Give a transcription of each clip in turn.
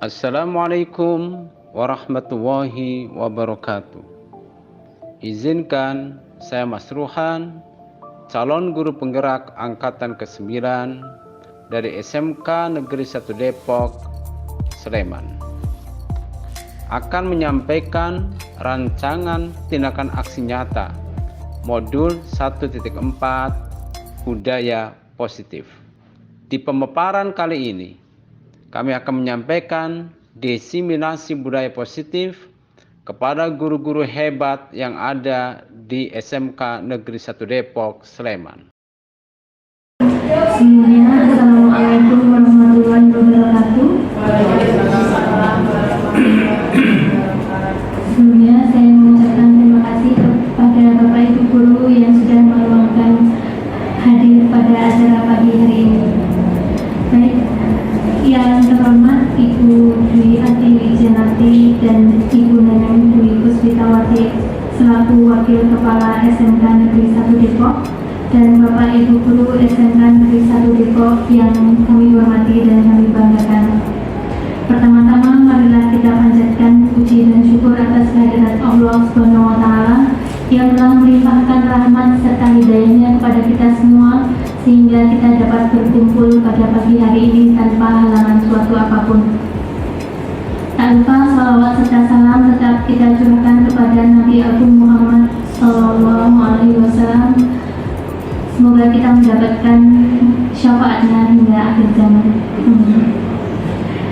Assalamualaikum warahmatullahi wabarakatuh. Izinkan saya Mas Ruhan, calon guru penggerak angkatan ke-9 dari SMK Negeri 1 Depok, Sleman, akan menyampaikan rancangan tindakan aksi nyata modul 1.4 budaya positif. Di pemaparan kali ini kami akan menyampaikan diseminasi budaya positif kepada guru-guru hebat yang ada di SMK Negeri 1 Depok, Sleman. Sebelumnya, Assalamualaikum warahmatullahi wabarakatuh. Sebelumnya, saya mengucapkan terima kasih kepada Bapak Ibu Guru yang sudah meluangkan hadir pada acara pagi hari ini. Baik, yang terhormat Ibu Dwi Ati Wijanati dan Ibu Neneng Dwi Puspitawati selaku Wakil Kepala SMK Negeri 1 Depok dan Bapak Ibu Guru SMK Negeri 1 Depok yang kami hormati dan kami banggakan. Pertama-tama marilah kita panjatkan puji dan syukur atas kehadirat Allah Subhanahu wa Ta'ala yang telah melimpahkan rahmat serta hidayahnya kepada kita semua sehingga kita dapat berkumpul pada pagi hari ini tanpa halangan suatu apapun. Tak lupa salawat serta salam tetap kita curahkan kepada Nabi Agung Muhammad SAW. Semoga kita mendapatkan syafaatnya hingga akhir zaman.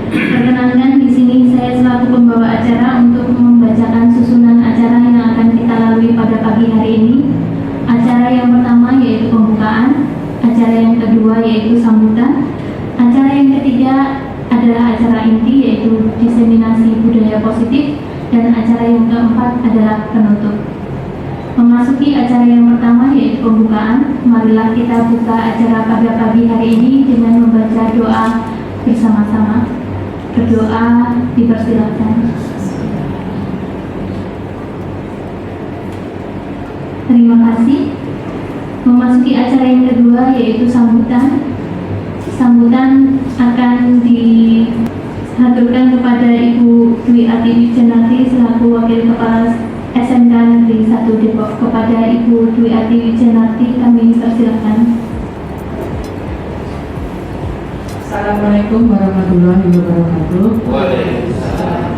Perkenalkan, di sini saya selaku pembawa acara untuk membacakan susunan acara yang akan kita lalui pada pagi hari ini. Acara yang pertama yaitu pembukaan, acara yang kedua yaitu sambutan, acara yang ketiga adalah acara inti yaitu diseminasi budaya positif, dan acara yang keempat adalah penutup. Memasuki acara yang pertama yaitu pembukaan, marilah kita buka acara pada pagi hari ini dengan membaca doa bersama-sama. Berdoa dipersilakan. Terima kasih. Memasuki acara yang kedua yaitu sambutan. Sambutan akan dihaturkan kepada Ibu Dwi Ati Wijanati selaku Wakil Kepala SMK Negeri 1 Depok. Kepada Ibu Dwi Ati Wijanati kami persilakan. Assalamualaikum warahmatullahi wabarakatuh. Waalaikumsalam.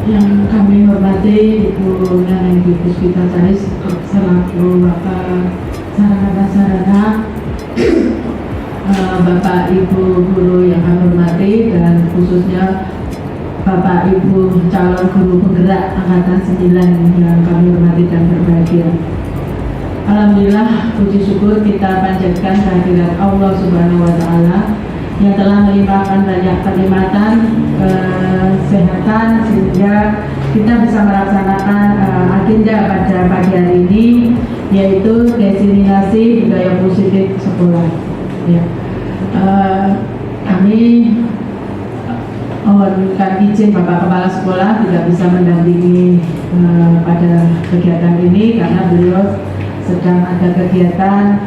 Yang kami hormati Ibu Neneng Dwi Puspitawati selaku sarana prasarana, Bapak Ibu Guru yang kami hormati, dan khususnya Bapak Ibu calon guru penggerak angkatan 9 yang kami hormati dan berbahagia. Alhamdulillah, puji syukur kita panjatkan kehadirat Allah Subhanahu wa Ta'ala yang telah melimpahkan banyak kenikmatan, kesehatan sehingga kita bisa melaksanakan agenda pada pagi hari ini, yaitu diseminasi budaya positif sekolah. Ya. Kami mohonkan izin Bapak Kepala Sekolah tidak bisa mendampingi pada kegiatan ini karena beliau sedang ada kegiatan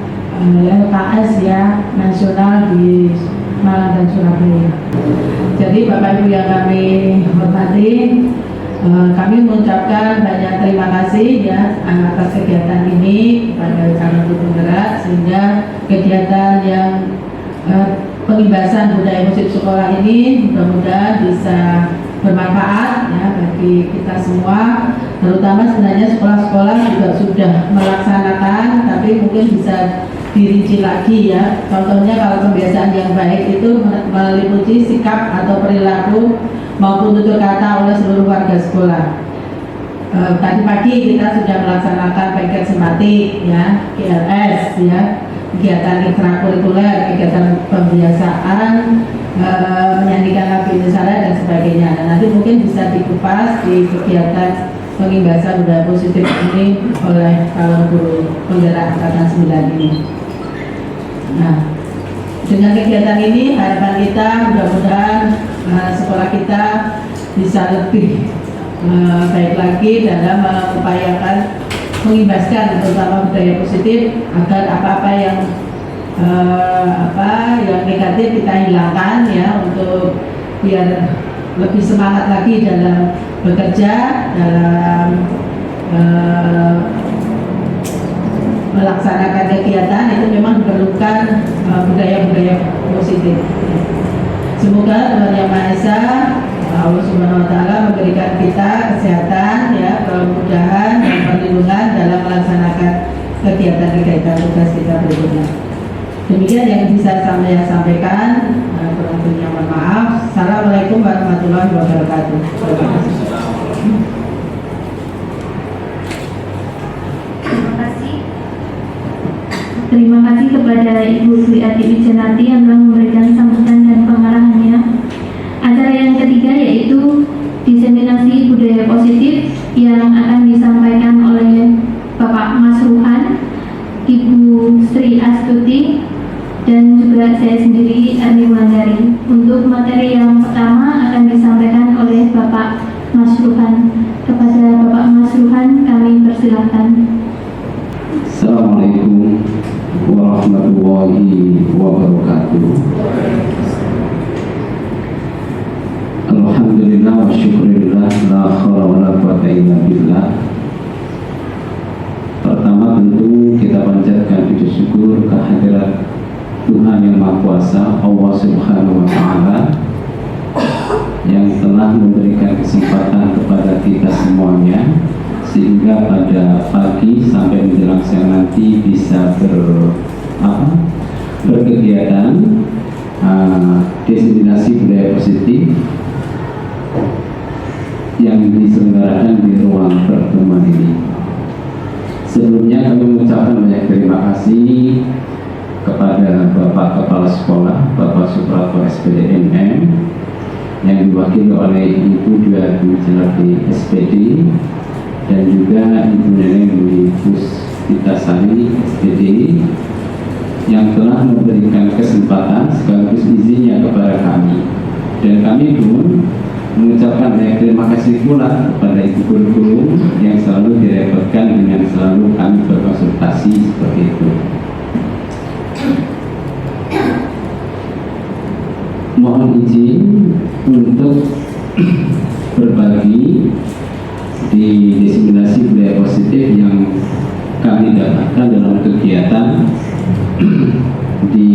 LKS ya nasional di Malang dan Surabaya. Jadi Bapak Ibu yang kami hormati, kami mengucapkan banyak terima kasih ya atas kegiatan ini kepada calon guru penggerak, sehingga kegiatan yang pengibasan budaya positif sekolah ini mudah-mudahan bisa bermanfaat ya bagi kita semua, terutama sebenarnya sekolah-sekolah juga sudah melaksanakan, tapi mungkin bisa dirinci lagi ya. Contohnya kalau kebiasaan yang baik itu meliputi sikap atau perilaku maupun tutur kata oleh seluruh warga sekolah. Tadi pagi kita sudah melaksanakan paket sematik ya, KLS ya, kegiatan ekstrakurikuler, kegiatan pembiasaan, menyanyikan lagu Indonesia dan sebagainya. Nah, nanti mungkin bisa dikupas di kegiatan pengibasan budaya positif ini oleh calon guru penggerak angkatan 9 ini. Nah, dengan kegiatan ini harapan kita mudah-mudahan sekolah kita bisa lebih baik lagi dalam mengupayakan mengibaskan terutama budaya positif agar apa-apa yang negatif kita hilangkan ya, untuk biar lebih semangat lagi dalam bekerja, dalam melaksanakan kegiatan. Itu memang diperlukan budaya-budaya positif. Semoga Tuhan Yang Maha Esa, Allah Subhanahu Wa Taala memberikan kita kesehatan, ya, kemudahan dan perlindungan dalam melaksanakan kegiatan-kegiatan tugas kita berikutnya. Demikian yang bisa saya sampaikan. Kurang lebihnya mohon maaf. Assalamualaikum warahmatullahi wabarakatuh. Terima kasih. Terima kasih kepada Ibu Sri Ati Wijanati yang telah memberikan sambutan dan pengarahannya. Acara yang ketiga yaitu diseminasi budaya positif yang akan disampaikan oleh Bapak Mas Ruhan, Ibu Sri Astuti, dan juga saya sendiri Arni Wulandari. Untuk materi yang pertama akan disampaikan oleh Bapak Mas Ruhan. Kepada Bapak Mas Ruhan kami persilahkan. Assalamualaikum warahmatullahi wabarakatuh. Alhamdulillah wa syukurillah, la khawla wa la quwata illa billah. Pertama tentu kita panjatkan puji syukur kehadirat Tuhan Yang Maha Kuasa, Allah Subhanahu wa Ta'ala, yang telah memberikan kesempatan kepada kita semuanya sehingga pada pagi sampai menjelang siang nanti bisa berkegiatan diseminasi budaya positif yang diselenggarakan di ruang pertemuan ini. Sebelumnya kami mengucapkan banyak terima kasih kepada Bapak Kepala Sekolah, Bapak Suprapto SPD MM, yang diwakili oleh Ibu Dwi Wijanati SPD, dan juga Ibu Neneng Dwi Puspitasari SPD, yang telah memberikan kesempatan sekaligus izinnya kepada kami. Dan kami pun mengucapkan banyak terima kasih pula kepada Ibu Guru yang selalu direpotkan dengan selalu kami berkonsultasi seperti itu. Mohon izin untuk berbagi di diseminasi budaya positif yang kami dapatkan dalam kegiatan di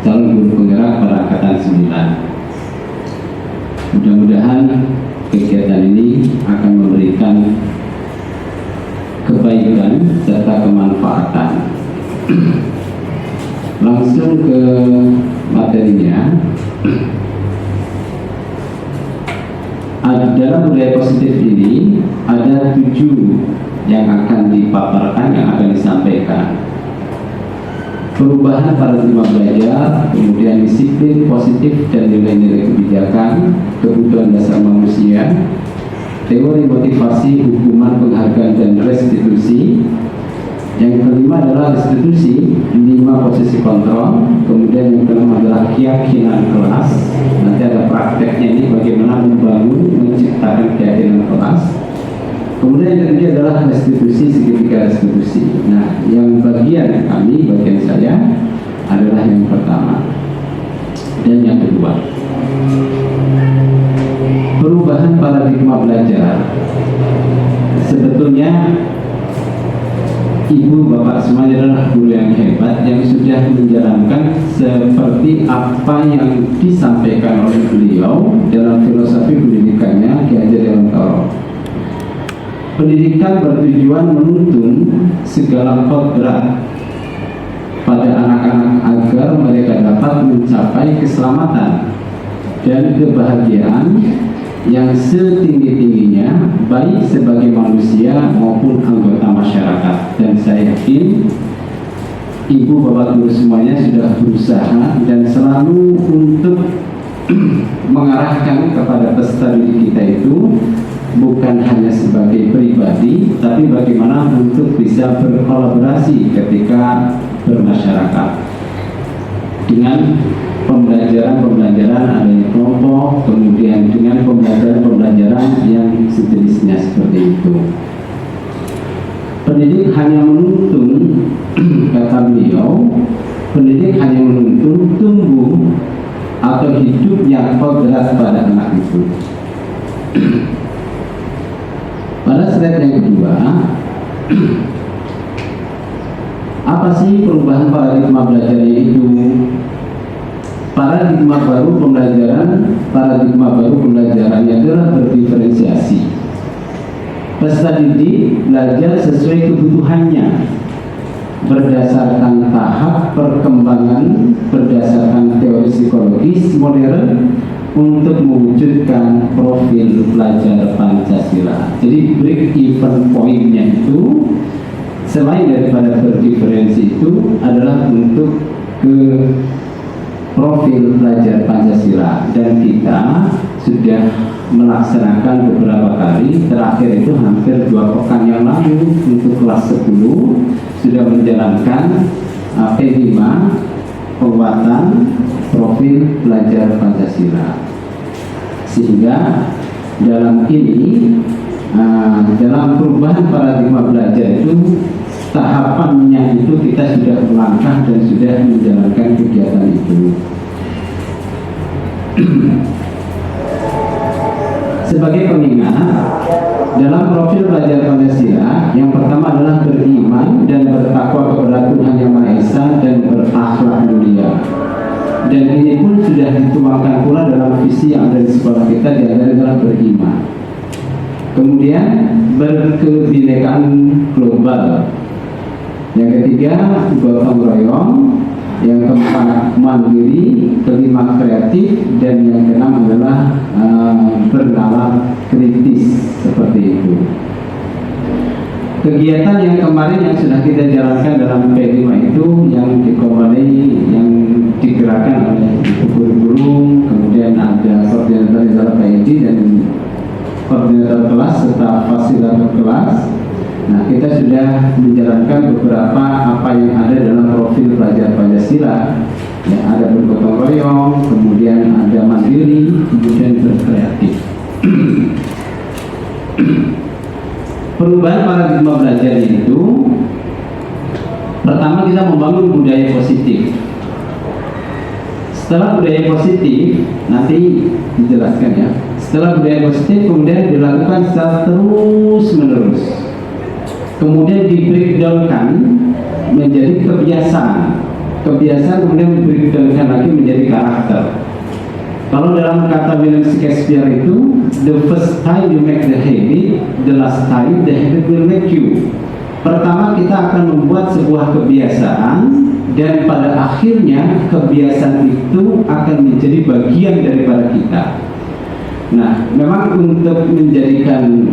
calon guru penggerak pada angkatan 9. Mudah-mudahan kegiatan ini akan memberikan kebaikan serta kemanfaatan. Langsung ke materinya. Dalam budaya positif ini ada 7 yang akan dipaparkan, yang akan disampaikan. Perubahan paradigma belajar, kemudian disiplin positif dan nilai-nilai kebijakan, kebutuhan dasar manusia, teori motivasi, hukuman, penghargaan, dan restitusi. Yang kelima adalah restitusi, 5 posisi kontrol. Kemudian yang kelima adalah keyakinan kelas. Nanti ada prakteknya ini bagaimana membangun, menciptakan keyakinan kelas. Kemudian yang ketiga adalah restitusi, segitiga restitusi. Nah, yang bagian kami, bagian saya adalah yang pertama dan yang kedua. Perubahan paradigma belajar. Sebetulnya Ibu Bapak semuanya adalah guru yang hebat yang sudah menjalankan seperti apa yang disampaikan oleh beliau dalam filosofi pendidikannya Ki Hajar Dewantara. Pendidikan bertujuan menuntun segala kodrat pada anak-anak agar mereka dapat mencapai keselamatan dan kebahagiaan yang setinggi-tingginya, baik sebagai manusia maupun anggota masyarakat. Dan saya yakin Ibu Bapak Guru semuanya sudah berusaha dan selalu untuk mengarahkan kepada peserta didik kita itu bukan hanya sebagai pribadi, tapi bagaimana untuk bisa berkolaborasi ketika bermasyarakat dengan pembelajaran adanya kelompok, kemudian dengan pembelajaran yang sejenisnya seperti itu. Pendidik hanya menuntun, kata beliau, pendidik hanya menuntun tumbuh atau hidup yang kodrat pada anak itu. Pada slide yang kedua, apa sih perubahan paradigma belajar itu? Paradigma baru pembelajarannya adalah berdiferensiasi. Peserta didik belajar sesuai kebutuhannya, berdasarkan tahap perkembangan, berdasarkan teori psikologis modern untuk mewujudkan profil pelajar Pancasila. Jadi break even point-nya itu selain daripada berdiferensi itu adalah untuk ke profil pelajar Pancasila, dan kita sudah melaksanakan beberapa kali, terakhir itu hampir 2 pekan yang lalu untuk kelas 10 sudah menjalankan P5 penguatan profil pelajar Pancasila, sehingga dalam ini dalam perubahan paradigma belajar itu tahapannya itu kita sudah melangkah dan sudah menjalankan kegiatan itu. Sebagai pengingat, dalam profil pelajar Pancasila, yang pertama adalah beriman dan bertakwa kepada Tuhan Yang Maha Esa dan berakhlak mulia. Dan ini pun sudah dituangkan pula dalam visi yang ada di sekolah kita, di adalah beriman. Kemudian berkebinekaan global. Yang ketiga, gotong royong. Yang keempat, mandiri. Kelima, kreatif. Dan yang keenam adalah bernalar kritis, seperti itu. Kegiatan yang kemarin yang sudah kita jalankan dalam P5 itu yang yang digerakkan oleh guru-guru, kemudian ada koordinator dalam PID dan koordinator kelas serta fasilitator kelas. Nah, kita sudah menjalankan beberapa apa yang ada dalam profil pelajar Pancasila. Ya, ada bergotong royong, kemudian ada mandiri, kemudian berkreatif. Perubahan paradigma belajar itu, pertama kita membangun budaya positif. Setelah budaya positif, nanti dijelaskan ya. Setelah budaya positif kemudian dilakukan secara terus menerus. Kemudian di-breakdown-kan menjadi kebiasaan. Kebiasaan kemudian di-breakdown-kan lagi menjadi karakter. Kalau dalam kata William Shakespeare itu, the first time you make the habit, the last time the habit will make you. Pertama kita akan membuat sebuah kebiasaan, dan pada akhirnya kebiasaan itu akan menjadi bagian daripada kita. Nah, memang untuk menjadikan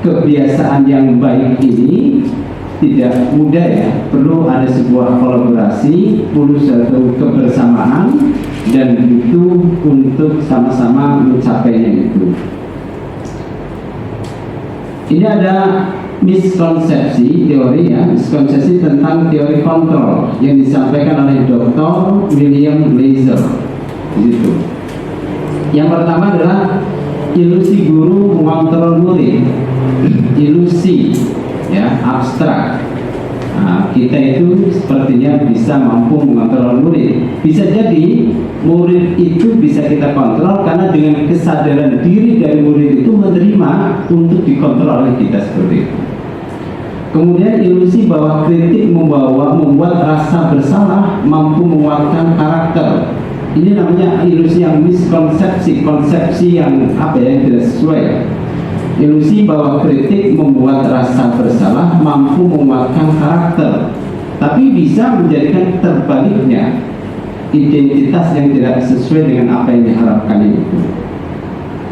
kebiasaan yang baik ini tidak mudah ya, perlu ada sebuah kolaborasi, perlu satu kebersamaan, dan itu untuk sama-sama mencapainya itu. Ini ada miskonsepsi teori ya, miskonsepsi tentang teori kontrol yang disampaikan oleh Dr. William Glaser. Gitu. Yang pertama adalah ilusi guru mengontrol murid, ilusi ya, abstrak. Nah, kita itu sepertinya bisa mampu mengontrol murid. Bisa jadi murid itu bisa kita kontrol karena dengan kesadaran diri dari murid itu menerima untuk dikontrol oleh kita, seperti itu. Kemudian ilusi bahwa kritik membuat rasa bersalah, mampu menguatkan karakter. Ini namanya ilusi yang miskonsepsi, konsepsi yang tidak sesuai. Ilusi bahwa kritik membuat rasa bersalah, mampu menguatkan karakter. Tapi bisa menjadikan terbaliknya, identitas yang tidak sesuai dengan apa yang diharapkan itu.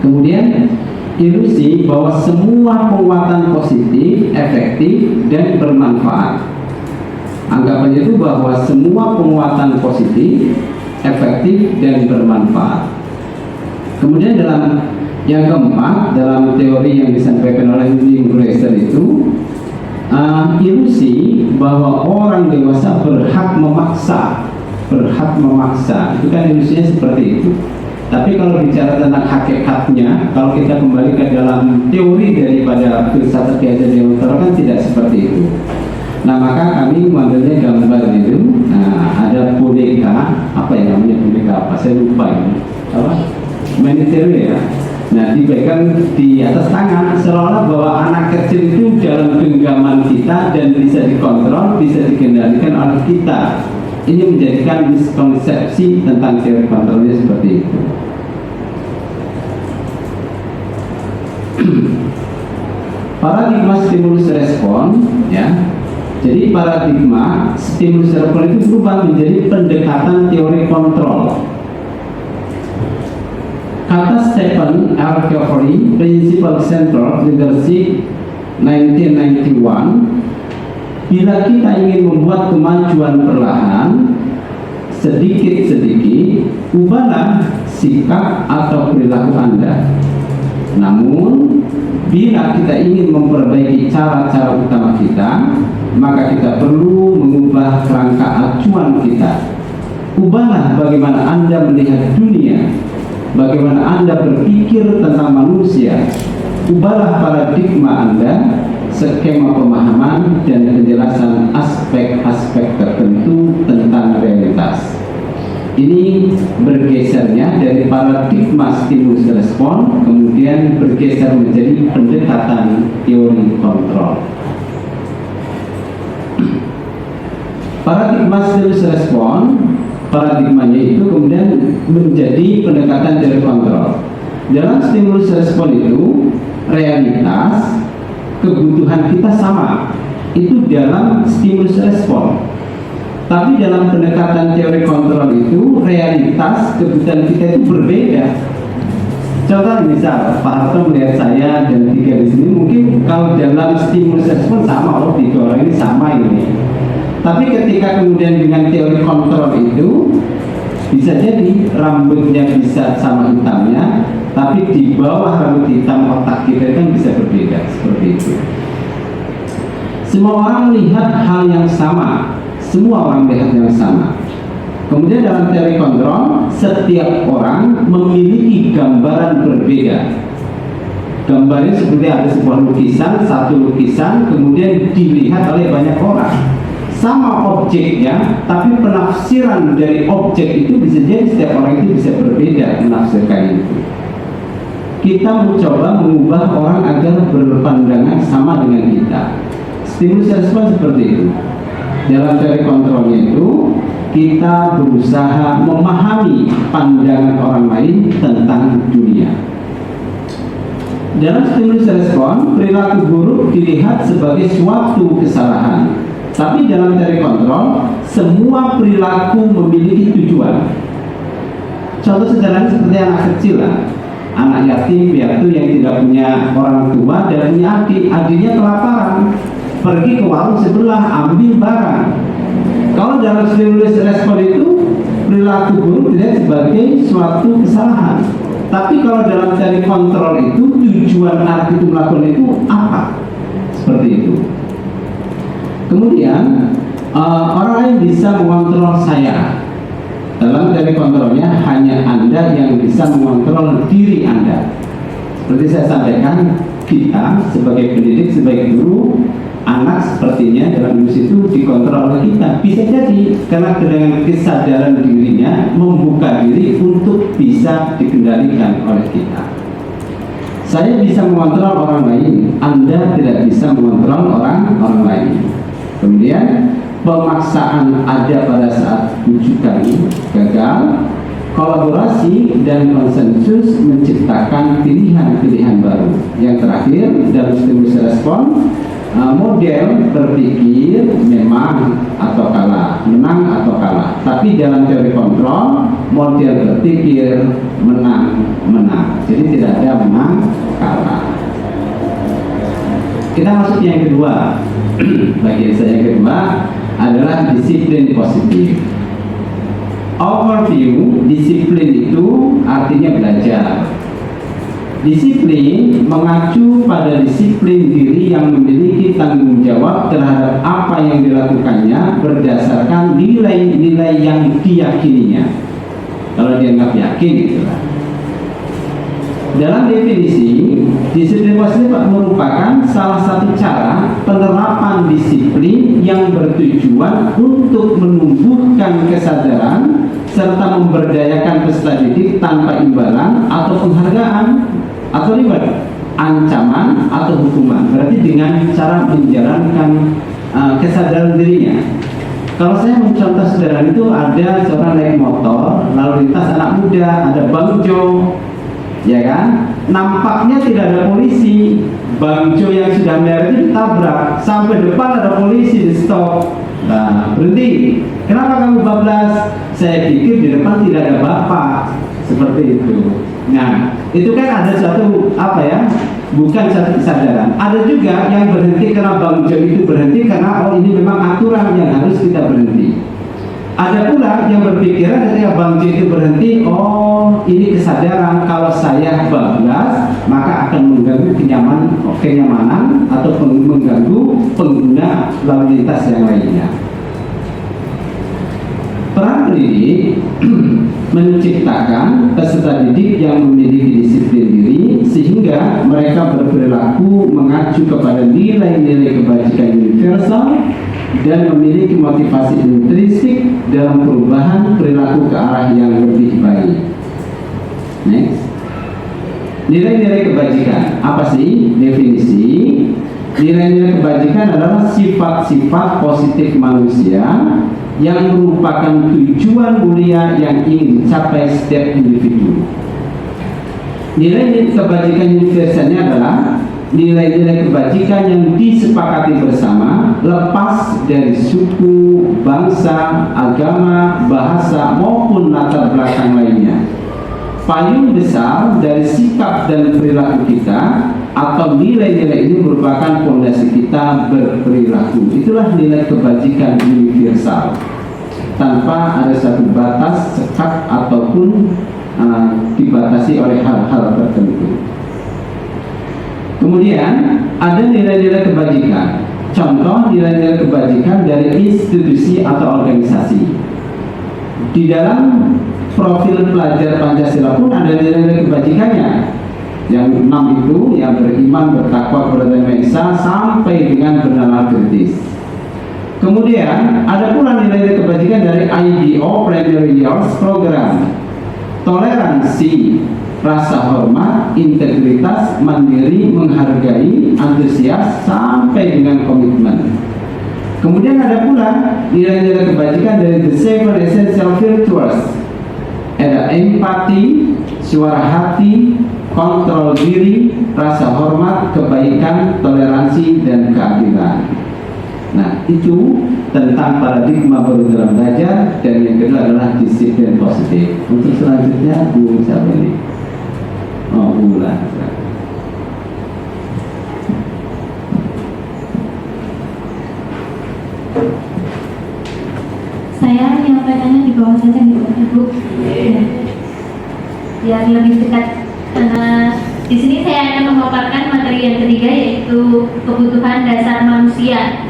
Kemudian ilusi bahwa semua penguatan positif, efektif, dan bermanfaat. Anggapannya itu bahwa semua penguatan positif, efektif, dan bermanfaat. Kemudian dalam yang keempat, dalam teori yang disampaikan oleh William Glaser itu, ilusi bahwa orang dewasa berhak memaksa. Itu kan ilusinya seperti itu. Tapi kalau bicara tentang hakikatnya, kalau kita kembali ke dalam teori daripada filsafat Ki Hajar Dewantara kan tidak seperti itu. Nah, maka kami mengambilnya gambar itu. Nah, ada boneka, apa ya namanya boneka apa? Saya lupa ini. Apa? Miniatur ya. Nah, dipegang di atas tangan, seolah bahwa anak kecil itu dalam genggaman kita dan bisa dikontrol, bisa dikendalikan oleh kita. Ini menjadikan miskonsepsi tentang teori kontrolnya seperti itu. Paradigma stimulus respon, ya. Jadi paradigma stimulus respon itu berubah menjadi pendekatan teori kontrol. Kata Stephen R. Covey, Principal Central Leadership 1991, bila kita ingin membuat kemajuan perlahan, sedikit-sedikit, ubahlah sikap atau perilaku Anda. Namun, bila kita ingin memperbaiki cara-cara utama kita, maka kita perlu mengubah kerangka acuan kita. Ubahlah bagaimana Anda melihat dunia, bagaimana Anda berpikir tentang manusia. Ubahlah paradigma Anda, skema pemahaman dan penjelasan aspek-aspek tertentu tentang realitas. Ini bergesernya dari paradigma stimulus respon, kemudian bergeser menjadi pendekatan teori kontrol. Paradigma stimulus respon, paradigmanya itu kemudian menjadi pendekatan teori kontrol. Dalam stimulus respon itu, realitas, kebutuhan kita sama, itu dalam stimulus respon. Tapi dalam pendekatan teori kontrol itu, realitas kebutuhan kita itu berbeda. Contoh misal, Pak Harto melihat saya dan tiga di sini, mungkin kalau dalam stimulus respon sama, oh tiga orang ini sama ini. Tapi ketika kemudian dengan teori kontrol itu, bisa jadi rambutnya bisa sama hitamnya, tapi di bawah rambut hitam otak kita kan bisa berbeda, seperti itu. Semua orang melihat hal yang sama, semua orang melihat yang sama. Kemudian dalam teori kontrol, setiap orang memiliki gambaran berbeda. Gambarnya seperti ada sebuah lukisan, satu lukisan, kemudian dilihat oleh banyak orang. Sama objeknya, tapi penafsiran dari objek itu bisa jadi setiap orang itu bisa berbeda menafsirkan itu. Kita mencoba mengubah orang agar berpandangan sama dengan kita. Stimulus respon seperti itu. Dalam teori kontrolnya itu, kita berusaha memahami pandangan orang lain tentang dunia. Dalam stimulus respon, perilaku buruk dilihat sebagai suatu kesalahan. Tapi dalam teori kontrol, semua perilaku memiliki tujuan. Contoh sederhana seperti anak kecil lah. Anak yatim piatu yang tidak punya orang tua dan punya adik, adiknya kelaparan, pergi ke warung sebelah ambil barang. Kalau dalam stimulus respon itu, perilaku buruk dilihat sebagai suatu kesalahan. Tapi kalau dalam teori kontrol itu, tujuan arti itu melakukan itu apa? Seperti itu. Kemudian orang lain bisa mengontrol saya. Dalam teori kontrolnya hanya Anda yang bisa mengontrol diri Anda. Seperti saya sampaikan, kita sebagai pendidik, sebagai guru, anak sepertinya dalam ilmu itu dikontrol oleh kita. Bisa jadi karena dengan kesadaran dirinya membuka diri untuk bisa dikendalikan oleh kita. Saya bisa mengontrol orang lain, Anda tidak bisa mengontrol orang lain. Kemudian pemaksaan ada pada saat rujukan gagal, kolaborasi dan konsensus menciptakan pilihan-pilihan baru. Yang terakhir dalam stimulus respon, model berpikir memang atau kalah, menang atau kalah. Tapi dalam teori kontrol, model berpikir menang. Jadi tidak ada menang kalah. Kita masuk yang kedua. Bagian saya yang kedua adalah disiplin positif. Overview, disiplin itu artinya belajar. Disiplin mengacu pada disiplin diri yang memiliki tanggung jawab terhadap apa yang dilakukannya berdasarkan nilai-nilai yang diyakininya. Kalau dianggap yakin, itulah. Dalam definisi, disiplin positif merupakan salah satu cara penerapan disiplin yang bertujuan untuk menumbuhkan kesadaran serta memberdayakan peserta didik tanpa imbalan atau penghargaan atau reward, ancaman atau hukuman. Berarti dengan cara menjalankan kesadaran dirinya. Kalau saya mencontoh sederhana itu, ada seorang naik motor lalu lintas anak muda, ada Bang Jo, ya kan? Nampaknya tidak ada polisi. Bang Jo yang sudah merah itu ditabrak, sampai depan ada polisi di stop. Nah, berhenti. Kenapa kamu bablas? Saya pikir di depan tidak ada bapak. Seperti itu. Nah, itu kan ada suatu bukan satu kesadaran. Ada juga yang berhenti karena Bang Jo itu berhenti karena ini memang aturan yang harus kita berhenti. Ada pula yang berpikiran ketika Bang Jo itu berhenti, ini kesadaran kalau saya bablas maka akan mengganggu kenyamanan atau mengganggu pengguna lalu lintas yang lainnya. Peran pendidik menciptakan peserta didik yang memiliki disiplin diri sehingga mereka berperilaku mengacu kepada nilai-nilai kebajikan universal dan memiliki motivasi intrinsik dalam perubahan perilaku ke arah yang lebih baik. Next. Nilai-nilai kebajikan apa sih? Definisi. Nilai-nilai kebajikan adalah sifat-sifat positif manusia yang merupakan tujuan mulia yang ingin dicapai setiap individu. Nilai-nilai kebajikan universalnya adalah nilai-nilai kebajikan yang disepakati bersama, lepas dari suku, bangsa, agama, bahasa maupun latar belakang lainnya. Payung besar dari sikap dan perilaku kita atau nilai-nilai ini merupakan fondasi kita berperilaku. Itulah nilai kebajikan universal, tanpa ada satu batas, sekat ataupun dibatasi oleh hal-hal tertentu. Kemudian ada nilai-nilai kebajikan. Contoh nilai-nilai kebajikan dari institusi atau organisasi. Di dalam profil pelajar Pancasila pun ada nilai-nilai kebajikannya. Yang 6 itu yang beriman, bertakwa kepada Tuhan Yang Maha Esa sampai dengan bernalar kritis. Kemudian ada pula nilai-nilai kebajikan dari IDO Primary Years Program. Toleransi, rasa hormat, integritas, mandiri, menghargai, antusias sampai dengan komitmen. Kemudian ada pula nilai-nilai kebajikan dari The Seven Essential Virtues. Ada empati, suara hati, kontrol diri, rasa hormat, kebaikan, toleransi, dan keadilan. Nah, itu tentang paradigma baru dalam belajar, dan yang kedua adalah disiplin positif. Untuk selanjutnya, Bu siapa ini? Bu Ulan. Saya menyampaikannya di bawah saja nih Ibu. Biar lebih dekat. Di sini saya akan memaparkan materi yang ketiga, yaitu kebutuhan dasar manusia.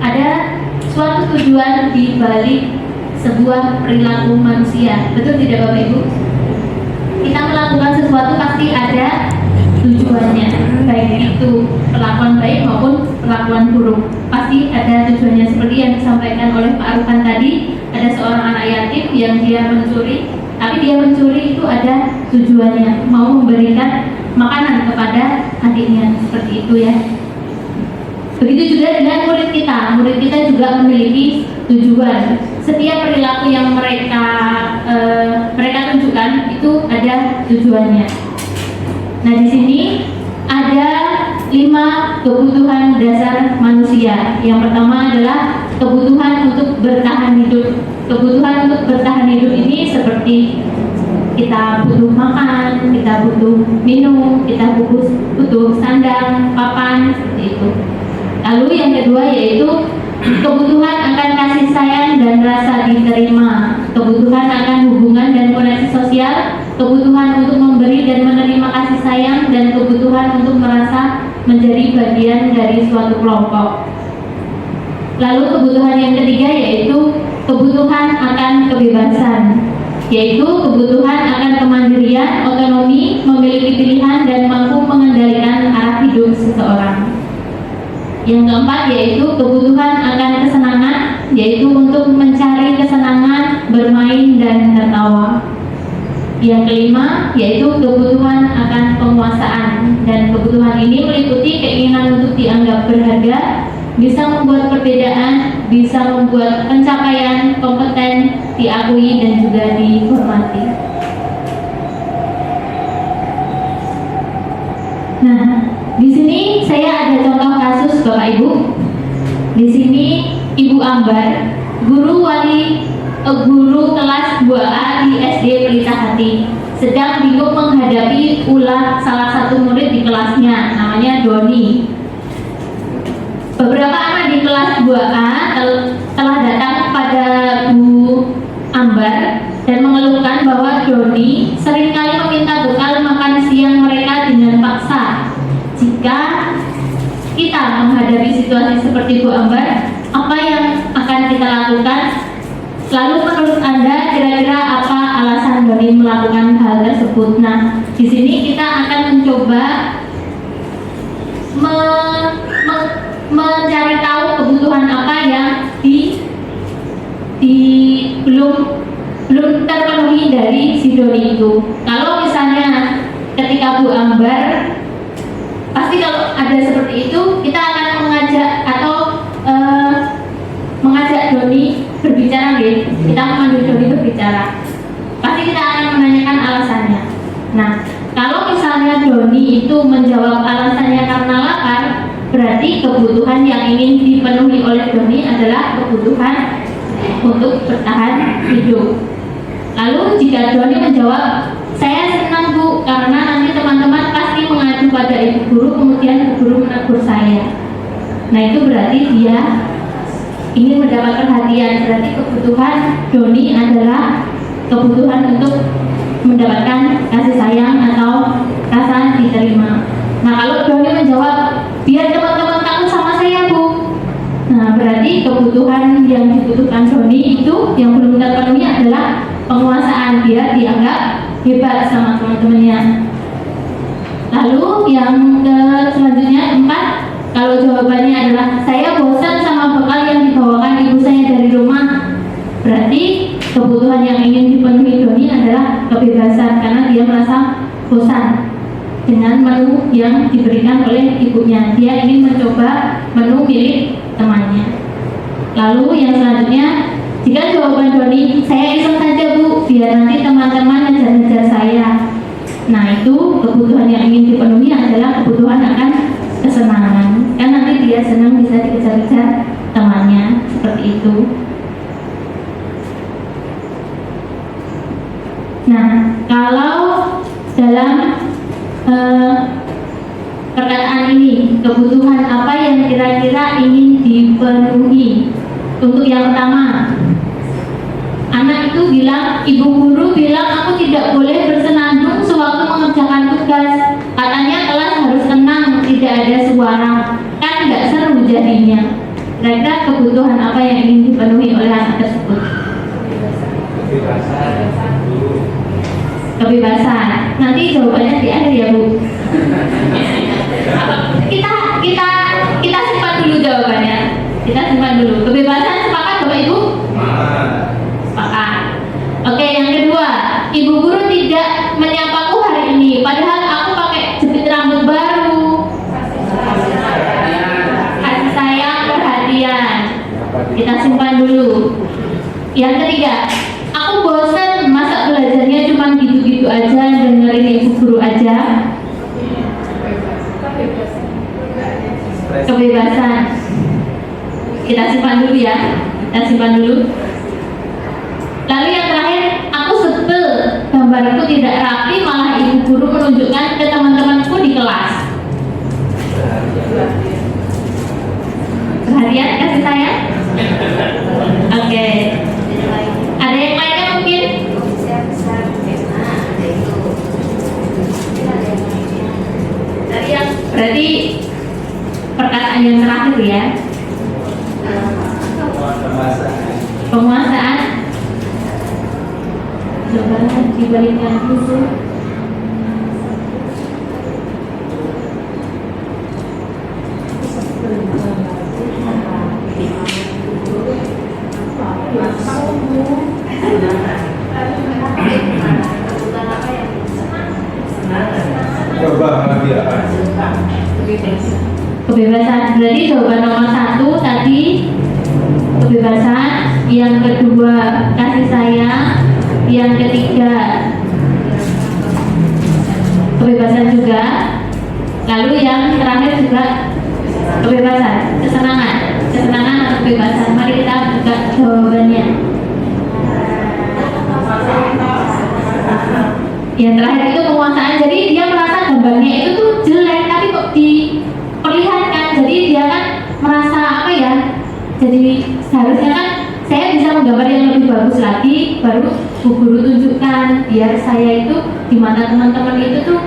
Ada suatu tujuan di balik sebuah perilaku manusia. Betul tidak Bapak Ibu? Kita melakukan sesuatu pasti ada tujuannya, baik itu perlakuan baik maupun perlakuan buruk. Pasti ada tujuannya, seperti yang disampaikan oleh Pak Arufan tadi. Ada seorang anak yatim yang dia mencuri, tapi dia mencuri itu ada tujuannya, mau memberikan makanan kepada adiknya, seperti itu ya. Begitu juga dengan murid kita juga memiliki tujuan. Setiap perilaku yang mereka tunjukkan itu ada tujuannya. Nah, di sini ada 5 kebutuhan dasar manusia. Yang pertama adalah kebutuhan untuk bertahan hidup. Kebutuhan untuk bertahan hidup ini seperti kita butuh makan, kita butuh minum, kita butuh sandang, papan, seperti itu. Lalu yang kedua yaitu kebutuhan akan kasih sayang dan rasa diterima, kebutuhan akan hubungan dan koneksi sosial, kebutuhan untuk memberi dan menerima kasih sayang, dan kebutuhan untuk merasa menjadi bagian dari suatu kelompok. Lalu kebutuhan yang ketiga yaitu kebutuhan akan kebebasan, yaitu kebutuhan akan kemandirian kepribadian, otonomi, memiliki pilihan, dan mampu mengendalikan arah hidup seseorang. Yang keempat yaitu kebutuhan akan kesenangan, yaitu untuk mencari kesenangan, bermain, dan tertawa. Yang kelima yaitu kebutuhan akan penguasaan, dan kebutuhan ini meliputi keinginan untuk dianggap berharga, bisa membuat perbedaan, bisa membuat pencapaian kompeten diakui dan juga dihormati. Nah, di sini saya ada contoh kasus Bapak Ibu. Di sini Ibu Ambar, guru kelas 2A di SD Pelita Hati, sedang bingung menghadapi ulah salah satu murid di kelasnya, namanya Doni. Beberapa anak di kelas 2A telah datang pada Bu Ambar dan mengeluhkan bahwa Doni seringkali meminta bekal makan siang mereka dengan paksa. Jika kita menghadapi situasi seperti Bu Ambar, apa yang akan kita lakukan? Lalu menurut Anda kira-kira apa alasan Doni melakukan hal tersebut? Nah, di sini kita akan mencoba mencari tahu kebutuhan apa yang belum terpenuhi dari si Doni itu. Kalau misalnya ketika Bu Ambar, pasti kalau ada seperti itu kita akan mengajak Doni berbicara, gitu. Kita memanggil Doni berbicara. Pasti kita akan menanyakan alasannya. Nah, kalau misalnya Doni itu menjawab alasannya karena lapar, berarti kebutuhan yang ingin dipenuhi oleh Doni adalah kebutuhan untuk bertahan hidup. Lalu jika Doni menjawab, saya senang Bu, karena nanti teman-teman pasti mengadu pada ibu guru, kemudian ibu guru menegur saya. Nah, itu berarti dia ingin mendapat perhatian. Berarti kebutuhan Doni adalah kebutuhan untuk mendapatkan kasih sayang atau rasa diterima. Nah, kalau Doni menjawab, biar teman-teman takut sama saya Bu, nah berarti kebutuhan yang dibutuhkan Doni itu yang belum terpenuhi adalah penguasaan, biar dianggap hebat sama teman-temannya. Lalu yang selanjutnya 4, kalau jawabannya adalah saya bosan sama bekal yang dibawakan ibu saya dari rumah, berarti kebutuhan yang ingin dipenuhi Doni adalah kebebasan, karena dia merasa bosan dengan menu yang diberikan oleh ibunya. Dia ingin mencoba menu milik temannya. Lalu yang selanjutnya, jika jawaban Doni, saya iseng saja Bu, biar nanti teman-teman ngejar-ngejar saya. Nah, itu kebutuhan yang ingin dipenuhi adalah kebutuhan akan kesenangan. Kan nanti dia senang bisa dikejar-kejar temannya, seperti itu. Nah, kalau dalam perkataan ini, kebutuhan apa yang kira-kira ingin dipenuhi? Untuk yang pertama, anak itu bilang, ibu guru bilang aku tidak boleh bersenandung sewaktu mengerjakan tugas. Katanya kelas harus tenang, tidak ada suara. Kan nggak seru jadinya. Kira-kira kebutuhan apa yang ingin dipenuhi oleh anak tersebut? Kebebasan. Nanti jawabannya di akhir ya Bu. Kita simpan dulu jawabannya. Kita simpan dulu. Kebebasan sepakat Bapak Ibu? Sepakat. Oke, yang kedua, ibu guru tidak menyapaku hari ini, padahal aku pakai jepit rambut baru. Kasih sayang, perhatian. Kita simpan dulu. Yang ketiga, aku bosan, masa belajarnya cuma gitu-gitu aja, dengerin ibu guru aja. Kebebasan. Kita simpan dulu ya. Kita simpan dulu. Lalu yang terakhir, aku sebel, gambarku tidak rapi, malah ibu guru menunjukkan ke teman-temanku di kelas. Perhatian, kasih sayang. Oke. Ada yang lainnya mungkin? Berarti perkataan yang terakhir ya. Penguasaan. Coba dibalik lagi tuh. Kebebasan, berarti jawaban nomor 1 tadi kebebasan, yang kedua kasih sayang, yang ketiga kebebasan juga, lalu yang terakhir juga kebebasan, kesenangan atau kebebasan. Mari kita buka jawabannya. Yang terakhir itu penguasaan. Jadi dia merasa gambarnya itu tuh jelek, tapi kok diperlihatkan. Jadi dia kan merasa apa ya? Jadi seharusnya kan saya bisa menggambar yang lebih bagus lagi, baru Bu Guru tunjukkan biar saya itu di mata teman-teman itu tuh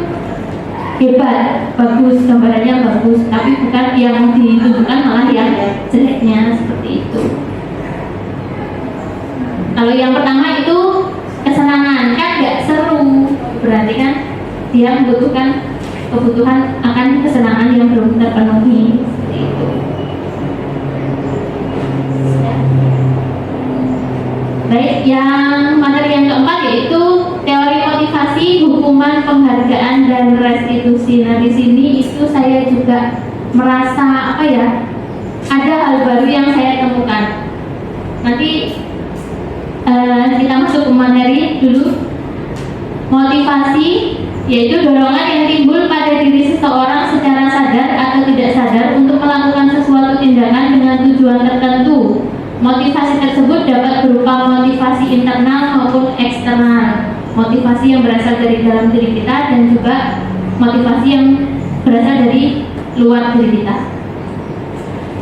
hebat, bagus, gambarannya bagus, tapi bukan yang ditunjukkan malah yang jeleknya, seperti itu. Kalau yang pertama itu kesenangan, kan gak seru, berarti kan dia membutuhkan kebutuhan akan kesenangan yang belum terpenuhi, seperti itu. Baik, yang materi yang keempat yaitu teori motivasi, hukuman, penghargaan, dan restitusi. Nah, di sini itu saya juga merasa apa ya? Ada hal baru yang saya temukan. Nanti kita masuk ke materi dulu. Motivasi yaitu dorongan yang timbul pada diri seseorang secara sadar atau tidak sadar untuk melakukan sesuatu tindakan dengan tujuan tertentu. Motivasi tersebut dapat berupa motivasi internal maupun eksternal. Motivasi yang berasal dari dalam diri kita dan juga motivasi yang berasal dari luar diri kita.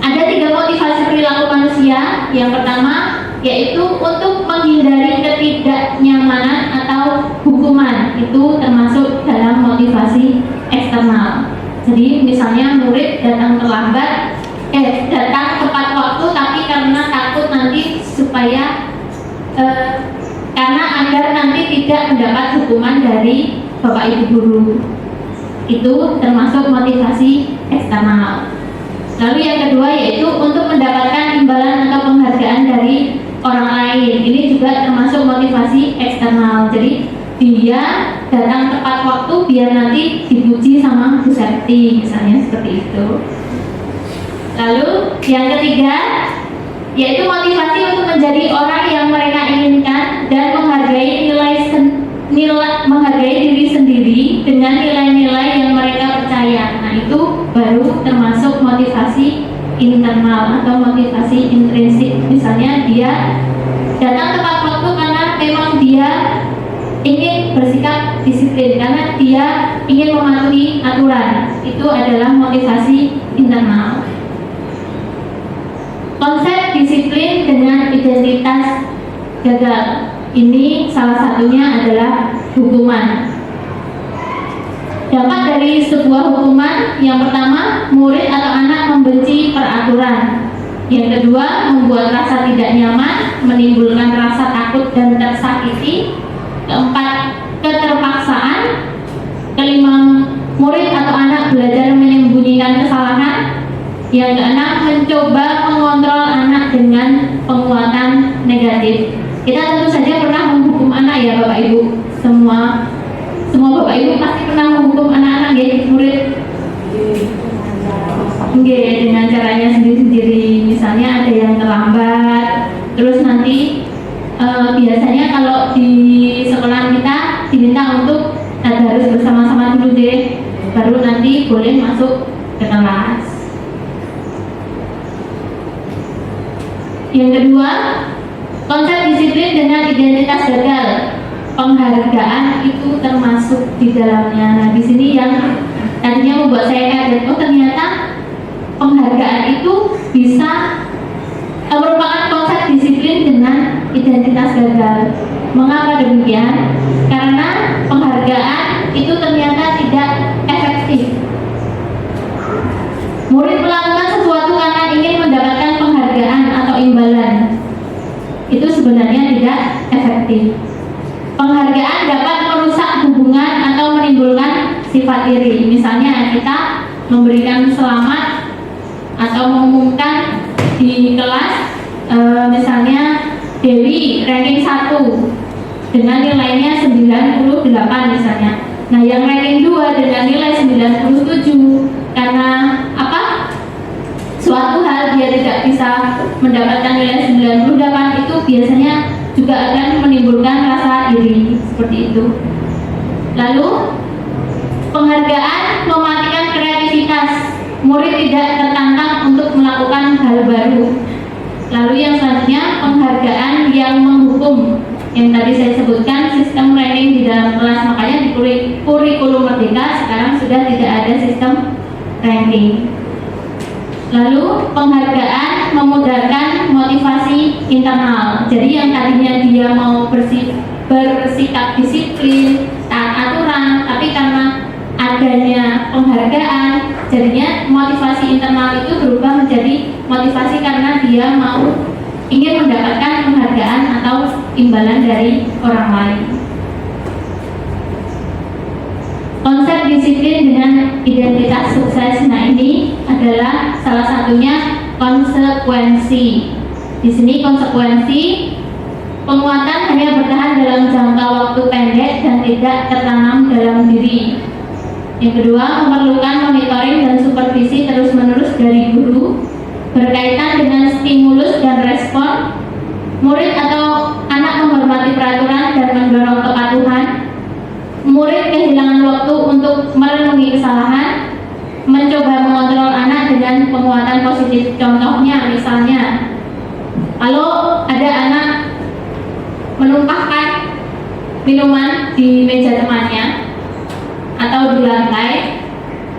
Ada 3 motivasi perilaku manusia. Yang pertama yaitu untuk menghindari ketidaknyamanan atau hukuman. Itu termasuk dalam motivasi eksternal. Jadi misalnya murid datang terlambat, datang tepat waktu, tapi karena takut nanti supaya karena agar nanti tidak mendapat hukuman dari Bapak Ibu guru. Itu termasuk motivasi eksternal. Lalu yang kedua yaitu untuk mendapatkan imbalan atau penghargaan dari orang lain. Ini juga termasuk motivasi eksternal. Jadi dia datang tepat waktu biar nanti dipuji sama Bu Septi, misalnya seperti itu. Lalu yang ketiga yaitu motivasi untuk menjadi orang yang mereka inginkan dan menghargai menghargai diri sendiri dengan nilai-nilai yang mereka percaya. Nah, itu baru termasuk motivasi internal atau motivasi intrinsik. Misalnya dia datang tepat waktu karena memang dia ingin bersikap disiplin, karena dia ingin mematuhi aturan. Itu adalah motivasi internal. Konsep disiplin dengan identitas gagal, ini salah satunya adalah hukuman. Dampak dari sebuah hukuman, yang pertama, murid atau anak membenci peraturan. Yang kedua, membuat rasa tidak nyaman, menimbulkan rasa takut dan tersakiti. Keempat, keterpaksaan. Kelima, murid atau anak belajar menyembunyikan kesalahan. Yang keenam, mencoba mengontrol anak dengan penguatan negatif. Kita tentu saja pernah menghukum anak ya Bapak Ibu. Semua Bapak Ibu pasti pernah menghukum anak-anak ya, murid. Dengan caranya sendiri-sendiri. Misalnya ada yang terlambat, terus nanti biasanya kalau di sekolah kita diminta untuk harus bersama-sama dulu deh, baru nanti boleh masuk ke kelas. Yang kedua, konsep disiplin dengan identitas gagal. Penghargaan itu termasuk di dalamnya. Nah, di sini yang tadinya membuat saya kaget, oh ternyata penghargaan itu bisa merupakan konsep disiplin dengan identitas gagal. Mengapa demikian? Karena penghargaan itu ternyata tidak efektif. Murid melakukan sesuatu karena ingin mendapatkan penghargaan atau imbalan. Itu sebenarnya tidak efektif. Penghargaan dapat merusak hubungan atau menimbulkan sifat iri. Misalnya kita memberikan selamat atau mengumumkan di kelas, misalnya Dewi ranking 1 dengan nilainya 98 misalnya. Nah, yang ranking 2 dengan nilai 97. karena apa? Suatu hal dia tidak bisa mendapatkan nilai 98, itu biasanya juga akan menimbulkan rasa iri seperti itu. Lalu penghargaan mematikan kreativitas, murid tidak tertantang untuk melakukan hal baru. Lalu yang selanjutnya penghargaan yang menghukum, yang tadi saya sebutkan sistem ranking di dalam kelas, makanya di kurikulum Merdeka sekarang sudah tidak ada sistem ranking. Lalu penghargaan memudarkan motivasi internal. Jadi yang tadinya dia mau bersikap disiplin, taat aturan, tapi karena adanya penghargaan, jadinya motivasi internal itu berubah menjadi motivasi karena dia ingin mendapatkan penghargaan atau imbalan dari orang lain. Konsep disiplin dengan identitas sukses, nah ini adalah salah satunya konsekuensi. Di sini konsekuensi penguatan hanya bertahan dalam jangka waktu pendek dan tidak tertanam dalam diri. Yang kedua, memerlukan monitoring dan supervisi terus-menerus dari guru berkaitan dengan stimulus dan respon. Murid atau anak menghormati peraturan dan mendorong kepatuhan. Murid kehilangan waktu untuk merenungi kesalahan, mencoba mengontrol anak dengan penguatan positif. Contohnya misalnya, kalau ada anak menumpahkan minuman di meja temannya atau di lantai,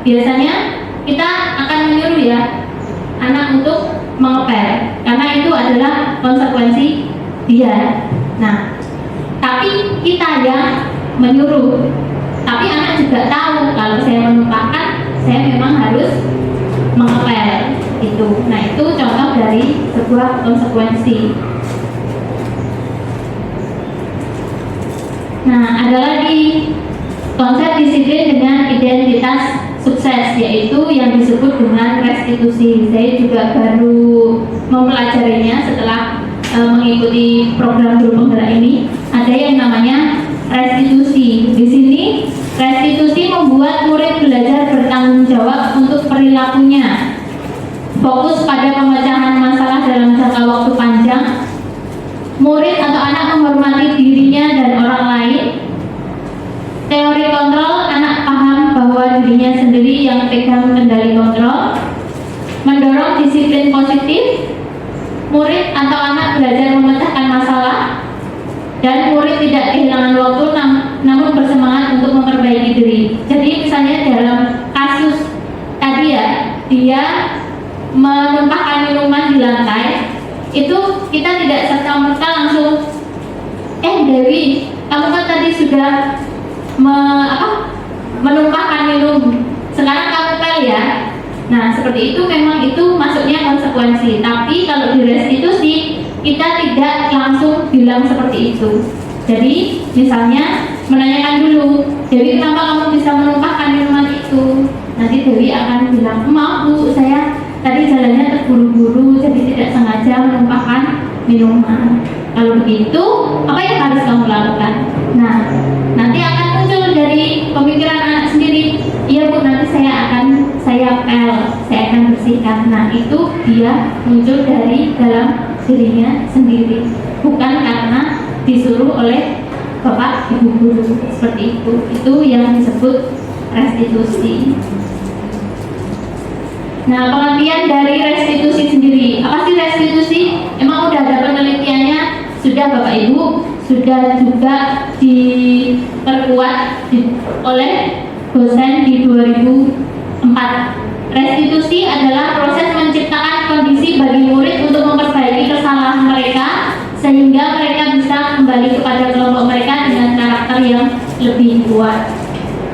biasanya kita akan menyuruh ya anak untuk mengepel, karena itu adalah konsekuensi dia. Nah, tapi kita yang menyuruh, tapi anak juga tahu kalau saya menumpahkan, saya memang harus mengepel itu. Nah, itu contoh dari sebuah konsekuensi. Nah, ada lagi konsep disiplin dengan identitas sukses, yaitu yang disebut dengan restitusi. Saya juga baru mempelajarinya setelah mengikuti program guru penggerak ini. Ada yang namanya restitusi. Di sini restitusi membuat murid belajar bertanggung jawab untuk perilakunya, fokus pada pemecahan masalah dalam jangka waktu panjang. Murid atau anak menghormati dirinya dan orang lain. Teori kontrol, anak paham bahwa dirinya sendiri yang pegang kendali kontrol. Mendorong disiplin positif, murid atau anak belajar memecahkan masalah, dan murid tidak kehilangan waktu namun bersemangat untuk memperbaiki diri. Jadi misalnya dalam kasus tadi ya, dia menumpahkan minuman di lantai, itu kita tidak serta-merta langsung Dewi, kamu kan tadi sudah menumpahkan minum, sekarang kamu pel ya. Nah, seperti itu, memang itu masuknya konsekuensi. Tapi kalau di restitusi kita tidak langsung bilang seperti itu. Jadi misalnya menanyakan dulu, Dewi, kenapa kamu bisa menumpahkan minuman itu? Nanti Dewi akan bilang, maaf Bu, saya tadi jalannya terburu-buru, jadi tidak sengaja menumpahkan minuman. Kalau begitu, apa yang harus kamu lakukan? Nah, nanti akan muncul dari pemikiran anak sendiri, iya Bu, nanti saya pel, saya akan bersihkan. Nah, itu dia muncul dari dalam dirinya sendiri, bukan karena disuruh oleh Bapak Ibu guru. Seperti itu yang disebut restitusi. Nah, pengertian dari restitusi sendiri, apa sih restitusi? Emang udah ada penelitiannya? Sudah Bapak Ibu, sudah juga diperkuat oleh dosen di 2004. Restitusi adalah proses menciptakan kondisi bagi murid untuk memperbaiki kesalahan mereka sehingga mereka bisa kembali kepada kelompok mereka dengan karakter yang lebih kuat.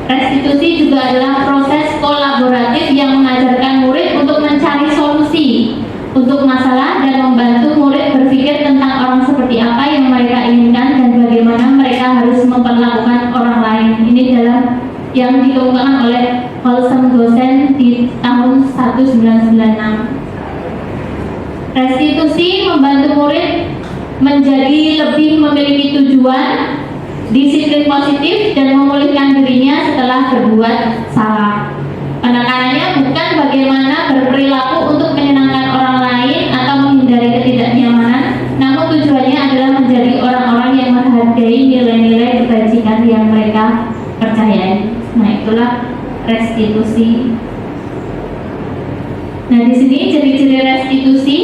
Restitusi juga adalah proses kolaboratif yang mengajarkan murid untuk mencari solusi untuk masalah dan membantu murid berpikir tentang orang seperti apa yang mereka inginkan dan bagaimana mereka harus memperlakukan orang lain. Ini dalam yang dikemukakan oleh Holsem dosen di tahun 1996. Restitusi membantu murid menjadi lebih memiliki tujuan, disiplin positif, dan memulihkan dirinya setelah berbuat salah. Penekanannya bukan bagaimana berperilaku untuk menyenangkan orang lain atau menghindari ketidaknyamanan, namun tujuannya adalah menjadi orang-orang yang menghargai nilai-nilai kebajikan yang mereka percayai. Nah, itulah restitusi. Nah, di sini ciri-ciri restitusi.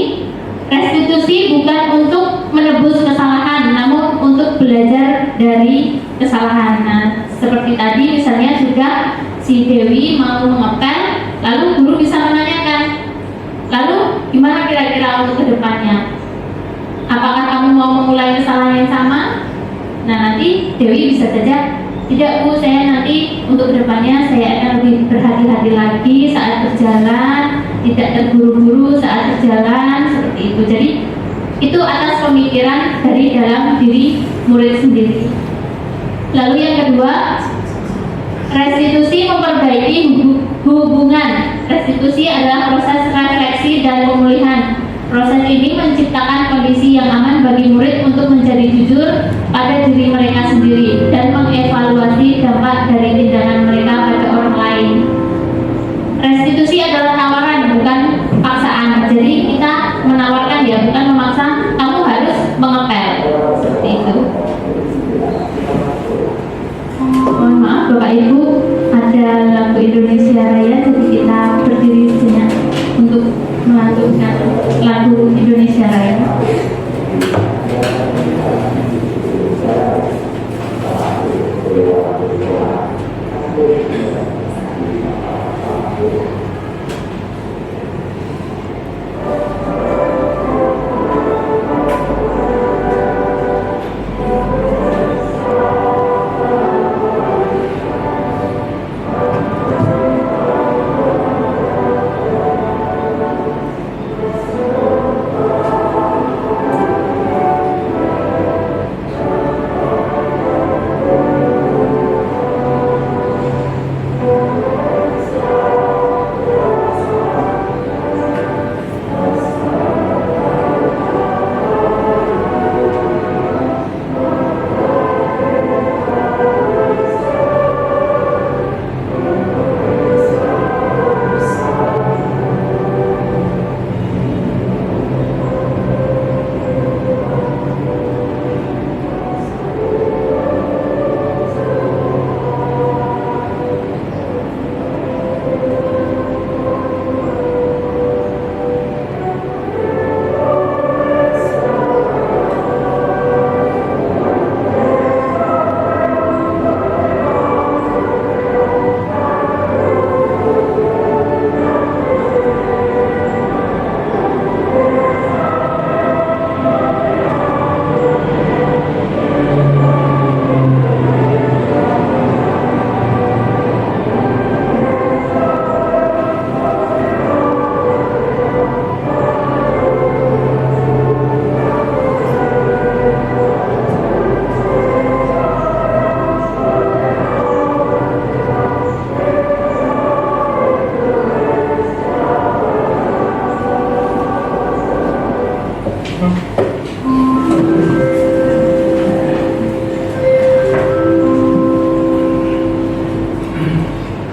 Restitusi bukan untuk menebus kesalahan, namun untuk belajar dari kesalahan. Nah, seperti tadi misalnya juga si Dewi mau mengepel, lalu guru bisa menanyakan, lalu gimana kira-kira untuk kedepannya? Apakah kamu mau memulai kesalahan yang sama? Nah, nanti Dewi bisa saja, tidak Bu, saya nanti untuk kedepannya saya akan lebih berhati-hati lagi saat berjalan, tidak terburu-buru saat berjalan, seperti itu. Jadi itu atas pemikiran dari dalam diri murid sendiri. Lalu yang kedua, restitusi memperbaiki hubungan. Restitusi adalah proses refleksi dan pemulihan. Proses ini menciptakan kondisi yang aman bagi murid untuk menjadi jujur pada diri mereka sendiri dan mengevaluasi dampak dari tindakan mereka pada orang lain. Restitusi adalah tawaran, bukan paksaan. Jadi kita menawarkan, ya, bukan memaksa kamu harus mengepel, seperti itu. Mohon maaf Bapak Ibu, ada lagu Indonesia Raya, jadi kita berdiri sejenak untuk melantunkan lagu Indonesia Raya.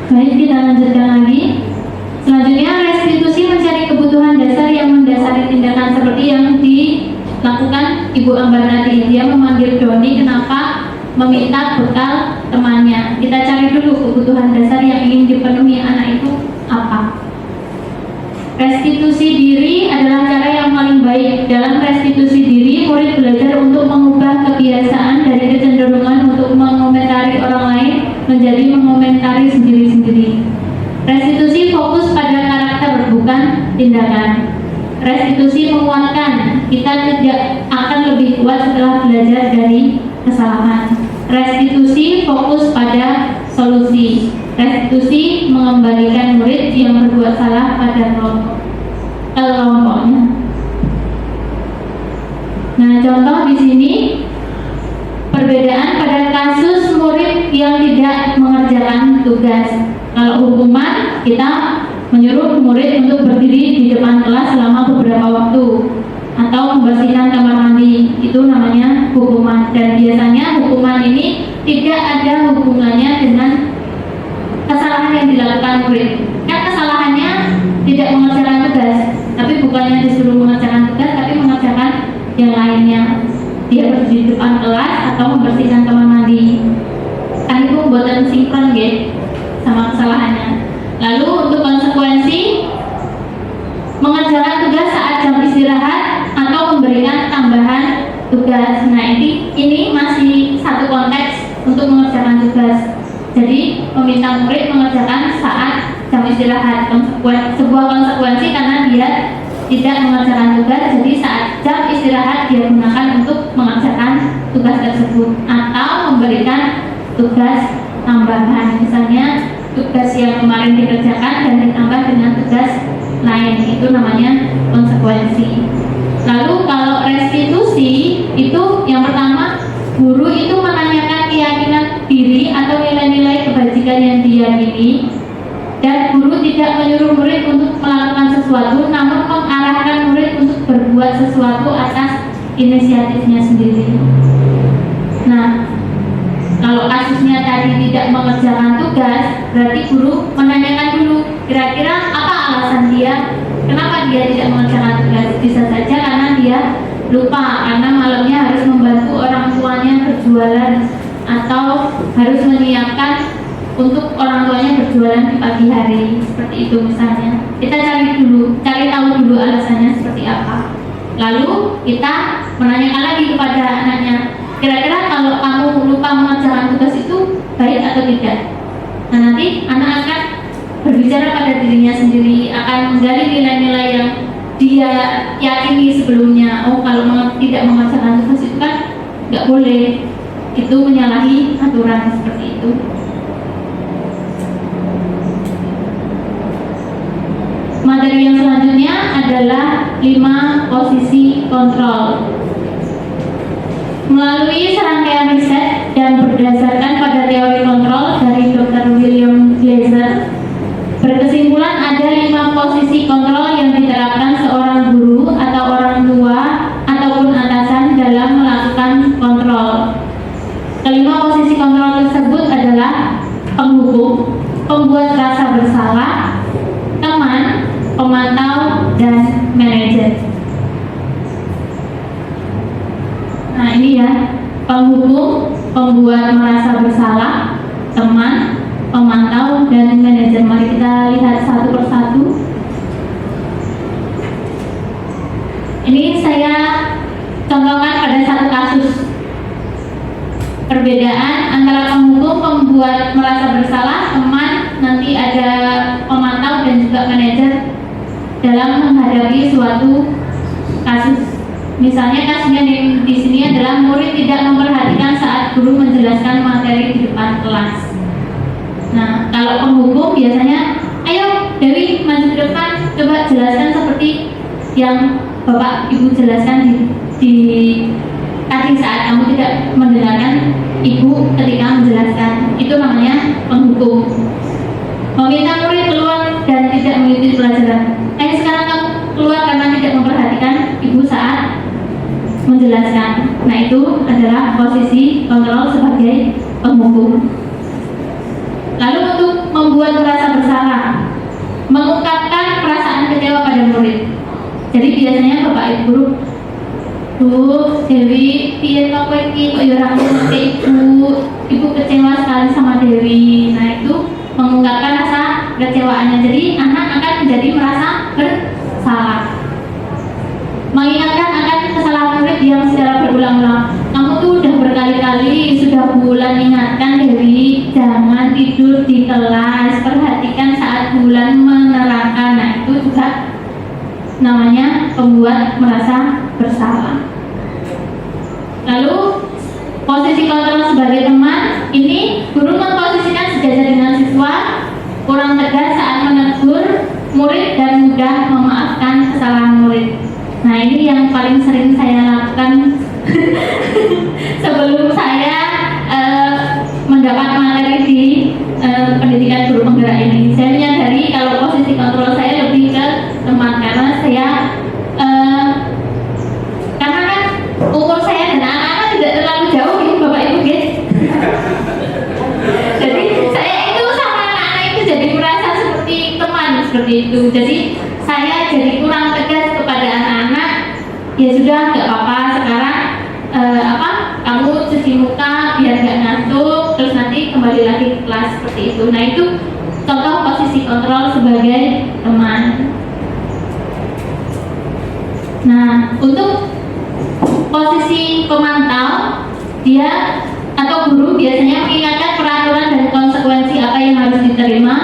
Baik, kita lanjutkan lagi. Selanjutnya, restitusi mencari kebutuhan dasar yang mendasari tindakan seperti yang dilakukan Ibu Ambar tadi. Dia memanggil Doni, kenapa meminta bekal temannya. Kita cari dulu kebutuhan dasar yang ingin dipenuhi anak itu apa. Restitusi diri adalah cara yang paling baik. Dalam restitusi diri, murid belajar untuk mengubah kebiasaan dari kecenderungan untuk mengomentari orang lain menjadi mengomentari sendiri-sendiri. Restitusi fokus pada karakter, bukan tindakan. Restitusi menguatkan, kita tidak akan lebih kuat setelah belajar dari kesalahan. Restitusi fokus pada solusi. Restitusi mengembalikan murid yang berbuat salah pada kelompoknya. Nah, contoh di sini perbedaan pada kasus murid yang tidak mengerjakan tugas. Kalau hukuman, kita menyuruh murid untuk berdiri di depan kelas selama beberapa waktu atau membersihkan kamar mandi, itu namanya hukuman. Dan biasanya hukuman ini tidak ada hubungannya dengan kesalahan yang dilakukan murid. Kan kesalahannya tidak mengerjakan tugas, tapi bukannya disuruh mengerjakan tugas, tapi mengerjakan yang lainnya. Dia berdiri di depan kelas atau membersihkan kamar mandi. Kan itu buatan sinkron ya sama kesalahannya. Lalu untuk konsekuensi, mengerjakan tugas saat jam istirahat atau memberikan tambahan tugas. Nah ini masih satu konteks untuk mengerjakan tugas. Jadi meminta murid mengerjakan saat jam istirahat, sebuah konsekuensi karena dia tidak mengerjakan tugas. Jadi saat jam istirahat dia gunakan untuk mengerjakan tugas tersebut atau memberikan tugas tambahan. Misalnya tugas yang kemarin dikerjakan dan ditambah dengan tugas lain, itu namanya konsekuensi. Lalu kalau restitusi itu yang pertama, guru itu menanyakan keyakinan diri atau nilai-nilai kebajikan yang diyakini, dan guru tidak menyuruh murid untuk melakukan sesuatu, namun mengarahkan murid untuk berbuat sesuatu atas inisiatifnya sendiri. Nah, kalau kasusnya tadi tidak mengerjakan tugas, berarti guru menanyakan dulu kira-kira apa alasan dia, kenapa dia tidak mengerjakan tugas. Bisa saja karena dia lupa, karena malamnya harus membantu orang tuanya berjualan, atau harus menyiapkan untuk orang tuanya berjualan di pagi hari, seperti itu misalnya. Kita cari tahu dulu alasannya seperti apa. Lalu kita menanyakan lagi kepada anaknya, kira-kira kalau kamu lupa mengerjakan tugas itu baik atau tidak. Nah, nanti anak akan berbicara pada dirinya sendiri, akan menggali nilai-nilai yang dia yakini sebelumnya. Oh, kalau tidak mengerjakan tugas itu kan nggak boleh, itu menyalahi aturan, seperti itu. Materi yang selanjutnya adalah 5 posisi kontrol. Melalui serangkaian riset dan berdasarkan pada teori kontrol dari Dr. William Glaser, berkesimpulan ada 5 posisi kontrol yang diterapkan seorang guru atau orang tua ataupun atasan dalam melakukan kontrol. Kelima posisi kontrol tersebut adalah penghukum, pembuat rasa bersalah, teman, pemantau, dan manajer. Nah ini ya, penghukum, pembuat merasa bersalah, teman, pemantau, dan manajer. Mari kita lihat satu persatu. Ini saya contohkan pada satu kasus. Perbedaan antara penghukum, pembuat merasa bersalah, teman, nanti ada pemantau, dan juga manajer dalam menghadapi suatu kasus. Misalnya kasusnya di sini adalah murid tidak memperhatikan saat guru menjelaskan materi di depan kelas. Nah, kalau penghukum biasanya, ayo Dewi maju ke depan, coba jelaskan seperti yang Bapak Ibu jelaskan di tadi saat kamu tidak mendengarkan Ibu ketika menjelaskan. Itu namanya penghukum. Meminta murid keluar dan tidak mengikuti pelajaran. Ayo sekarang kamu keluar karena tidak memperhatikan Ibu saat menjelaskan. Nah itu adalah posisi kontrol sebagai penghukum. Lalu untuk membuat merasa bersalah, mengungkapkan perasaan kecewa pada murid. Jadi biasanya Bapak Ibu, Bu Dewi, piye kok iki kok ya ora ngerti Ibu kecewa sekali sama Dewi. Nah itu mengungkapkan rasa kecewaannya. Jadi anak akan menjadi merasa bersalah. Mengingatkan akan kesalahan murid yang secara berulang-ulang. Kamu tuh udah berkali-kali, sudah bulan ingatkan Dewi, jangan tidur di kelas, perhatikan saat bulan menerangkan. Nah itu juga namanya pembuat merasa bersalah. Lalu posisi kontrol sebagai teman, ini guru memposisikan sejajar dengan siswa, kurang tegas saat menegur murid dan mudah memaafkan kesalahan murid. Nah ini yang paling sering saya lakukan sebelum saya mendapat materi di pendidikan guru penggerak ini. Saya menyadari kalau posisi kontrol saya lebih ke teman, karena saya karena kan umur saya dan anak-anak tidak terlalu jauh ya Bapak Ibu guys. Jadi saya itu sama anak-anak itu. Jadi saya jadi kurang tegas kepada anak-anak. Ya sudah, nggak apa-apa sekarang kamu cuci muka biar nggak ngantuk, terus nanti kembali lagi ke kelas seperti itu. Nah itu contoh posisi kontrol sebagai teman. Nah untuk posisi pemantau, dia atau guru biasanya mengingatkan peraturan dan konsekuensi apa yang harus diterima,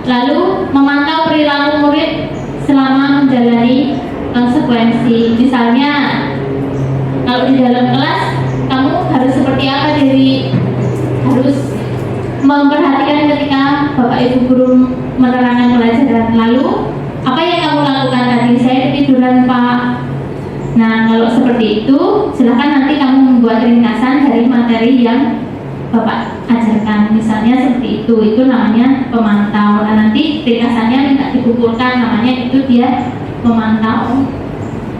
lalu memantau perilaku murid selama menjalani konsekuensi. Misalnya kalau di dalam kelas kamu harus seperti apa, jadi harus memperhatikan ketika Bapak Ibu guru menerangkan pelajaran. Lalu apa yang kamu lakukan tadi? Saya ketiduran Pak. Nah kalau seperti itu silakan nanti kamu membuat ringkasan dari materi yang Bapak ajarkan. Misalnya seperti itu namanya pemantau. Nah nanti ringkasannya minta dikumpulkan, namanya itu dia memantau.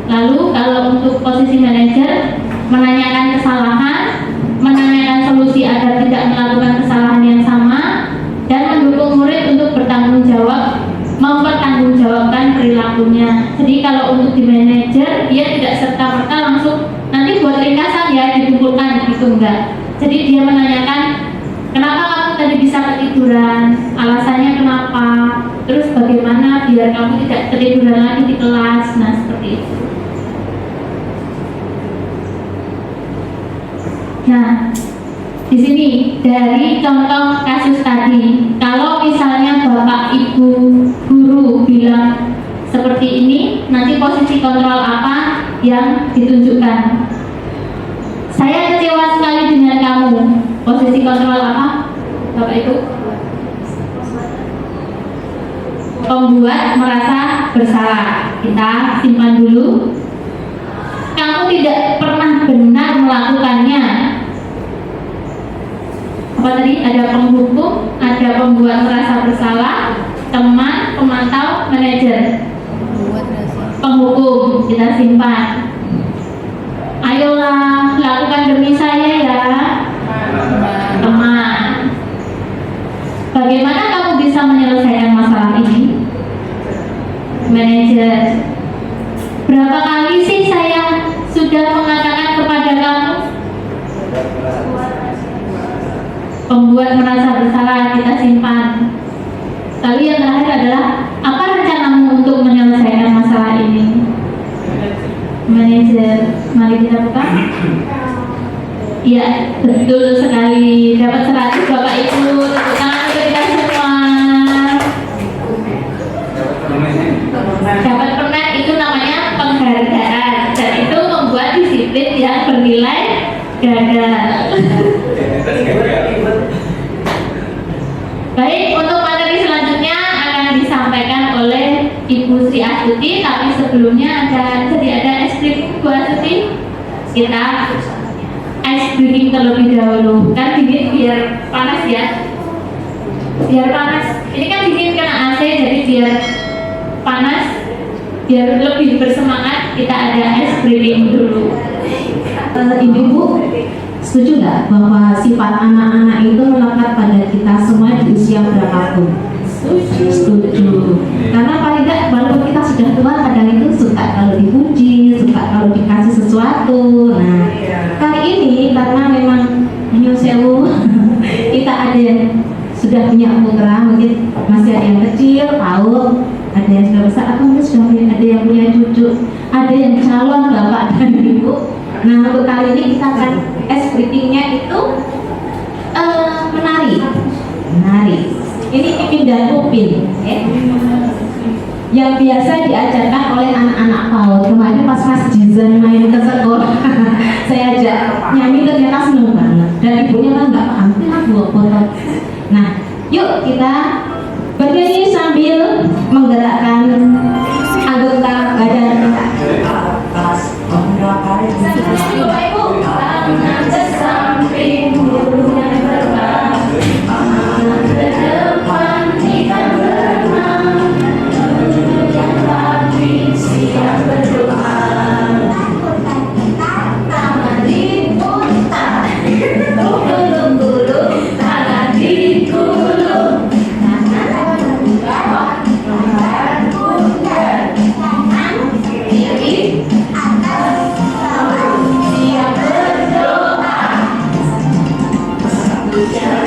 Lalu kalau untuk posisi manajer, menanyakan kesalahan, menanyakan solusi agar tidak melakukan kesalahan yang sama, dan mendukung murid untuk bertanggung jawab, mempertanggungjawabkan perilakunya. Jadi kalau untuk di manajer, dia tidak serta-merta langsung nanti buat ringkasan ya dikumpulkan, gitu enggak. Jadi dia menanyakan, kenapa kamu tadi bisa ketiduran, alasannya kenapa, terus bagaimana biar kamu tidak ketiduran lagi di kelas. Nah seperti itu. Nah, di sini dari contoh kasus tadi, kalau misalnya Bapak Ibu guru bilang seperti ini, nanti posisi kontrol apa yang ditunjukkan? Saya kecewa sekali dengan kamu. Posisi kontrol apa, Bapak Ibu? Pembuat merasa bersalah. Kita simpan dulu. Kamu tidak pernah benar melakukannya. Apa tadi? Ada penghukum, ada pembuat merasa bersalah, teman, pemantau, manajer. Penghukum kita simpan. Ayolah lakukan demi saya ya, teman. Bagaimana kamu bisa menyelesaikan masalah ini? Manajer. Berapa kali sih saya sudah mengatakan kepada kamu? Pembuat merasa bersalah kita simpan. Lalu yang terakhir adalah apa rencanamu untuk menyelesaikan masalah ini? Manajer. Mari kita buka. Ya, betul sekali. Dapat 100 Bapak Ibu. Tepuk tangan untuk kita semua. Dapat permen itu namanya penghargaan, dan itu membuat disiplin yang bernilai gagal. Baik, untuk materi selanjutnya akan disampaikan oleh Ibu Sri Astuti, tapi sebelumnya ada ice cream Bu Astuti. Kita ice breaking terlebih dahulu. Kan dingin biar panas ya. Biar panas. Ini kan dingin kena AC, jadi biar panas, biar lebih bersemangat, kita ada ice breaking dulu. Ibu setuju nggak bahwa sifat anak-anak itu melekat pada kita semua di usia berapapun? Setuju. Karena paling nggak walaupun kita sudah tua, kadang itu suka kalau dipuji, suka kalau dikasih sesuatu. Nah kali ini karena memang sewu kita ada yang sudah punya putra, mungkin masih ada yang kecil, tahu, ada yang sudah besar, atau mungkin sudah ada yang punya cucu, ada yang calon bapak dan ibu. Nah untuk kali ini kita akan ice breaking-nya itu menari. Ini Ipin dan Upin, ya. Yang biasa diajarkan oleh anak-anak PAUD. Kemarin pas Mas Jizan main ke sekolah, saya ajak nyanyi, ternyata seneng banget. Dan ibunya kan nggak paham, kenapa buat foto. Nah, yuk kita bernyanyi sambil menggerakkan anggota badan kita.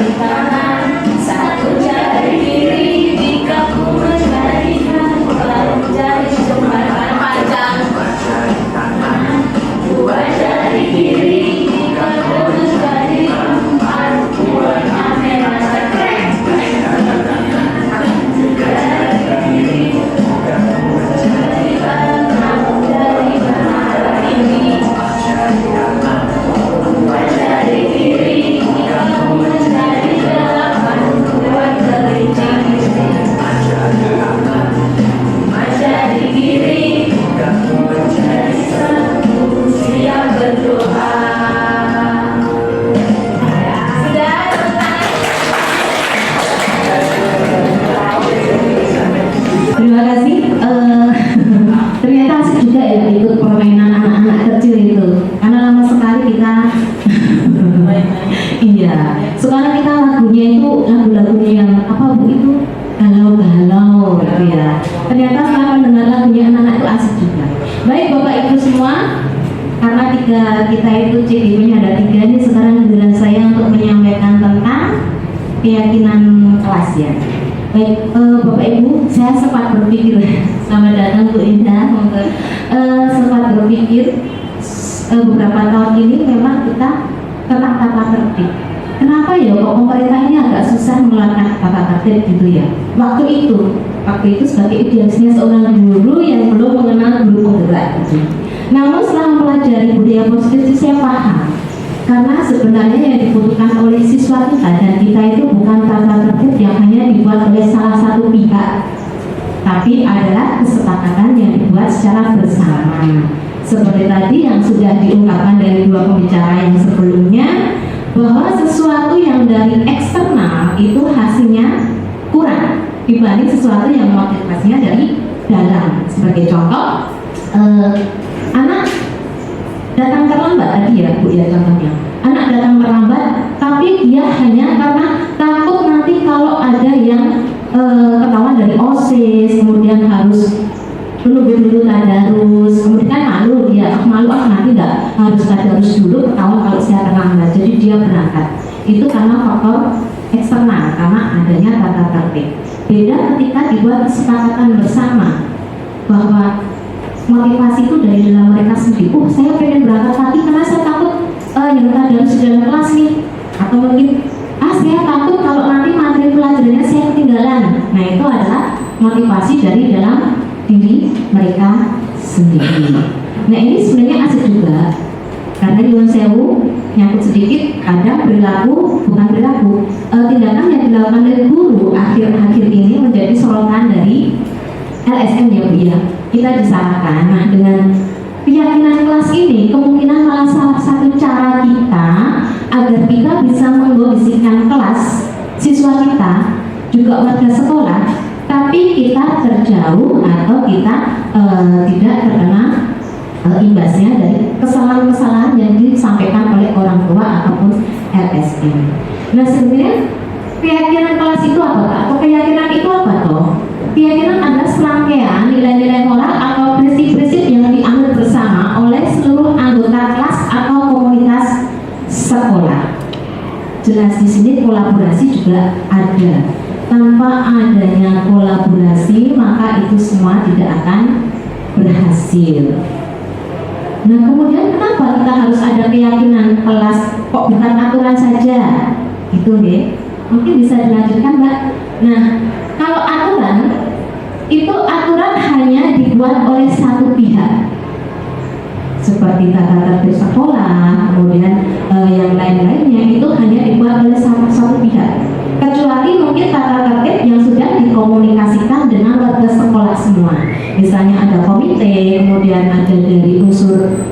jari kanan, satu jari kiri, jika ku menjadikan baru jari jembatan panjang. Dua jari kiri, jika ku menjadikan baru warna merah sekrek. Terima kasih. Ternyata asik juga ya ikut permainan anak-anak kecil itu. Karena lama sekali kita iya. Sekarang kita lagunya itu lagu-lagunya yang apa Bu itu? Galau-galau gitu ya. Ternyata sekarang mendengar lagunya anak-anak itu asik juga. Baik Bapak Ibu semua, karena kita itu CDP-nya ada 3 ini, sekarang giliran saya untuk menyampaikan tentang keyakinan kelas ya. Baik, Bapak Ibu, saya sempat berpikir, selamat datang Bu Indah, sempat berpikir beberapa tahun ini memang kita tentang tata tertib. Kenapa ya kok pemerintah ini agak susah mengeluarkan tata tertib gitu ya? Waktu itu sebagai idealisnya seorang guru yang belum mengenal guru penggerak gitu. Namun setelah mempelajari budaya positif itu saya paham. Karena sebenarnya yang dibutuhkan oleh siswa kita dan kita itu bukan tata tertib yang hanya dibuat oleh salah satu pihak, tapi adalah kesepakatan yang dibuat secara bersama. Seperti tadi yang sudah diungkapkan dari 2 pembicara yang sebelumnya, bahwa sesuatu yang dari eksternal itu hasilnya kurang dibanding sesuatu yang motivasinya dari dalam. Sebagai contoh, anak datang terlambat tadi ya Bu ya contohnya. Anak datang terlambat tapi dia hanya karena takut nanti kalau ada yang ketahuan dari OSIS, kemudian harus menunggu dulu tadarus, kemudian kan malu dia, nanti nggak harus tadarus dulu ketahuan kalau saya terlambat, jadi dia berangkat. Itu karena faktor eksternal, karena adanya tata tertib. Beda ketika dibuat kesepakatan bersama bahwa motivasi itu dari dalam mereka sendiri. Saya pengen berangkat pagi karena saya takut yang tadarus di dalam kelas nih, atau mungkin saya takut kalau nanti materi pelajarannya saya ketinggalan. Nah itu adalah motivasi dari dalam diri mereka sendiri. Nah ini sebenarnya asik juga, karena nyuwun sewu nyangkut sedikit, kadang tindakan yang dilakukan oleh guru akhir-akhir ini menjadi sorotan dari LSM ya Bu ya. Kita disalahkan. Nah dengan keyakinan kelas ini kemungkinan malah salah satu cara kita agar kita bisa mengkondisikan kelas siswa kita juga warga sekolah, tapi kita terjauh atau kita tidak terkena imbasnya dari kesalahan-kesalahan yang disampaikan oleh orang tua ataupun LSM. Nah sebenarnya keyakinan kelas itu apa atau keyakinan itu apa toh? Keyakinan adalah serangkaian nilai-nilai moral atau prinsip-prinsip yang diambil bersama oleh seluruh anggota kelas atau komunitas sekolah. Jelas di sini kolaborasi juga ada. Tanpa adanya kolaborasi maka itu semua tidak akan berhasil. Nah kemudian kenapa kita harus ada keyakinan kelas, kok bukan aturan saja? Itu deh. Mungkin bisa dilanjutkan Mbak. Nah kalau aturan itu aturan hanya dibuat oleh satu pihak, seperti tata tertib sekolah, kemudian yang lain-lainnya itu hanya dibuat oleh satu pihak. Kecuali mungkin tata tertib yang sudah dikomunikasikan dengan warga sekolah semua. Misalnya ada komite, kemudian ada dari unsur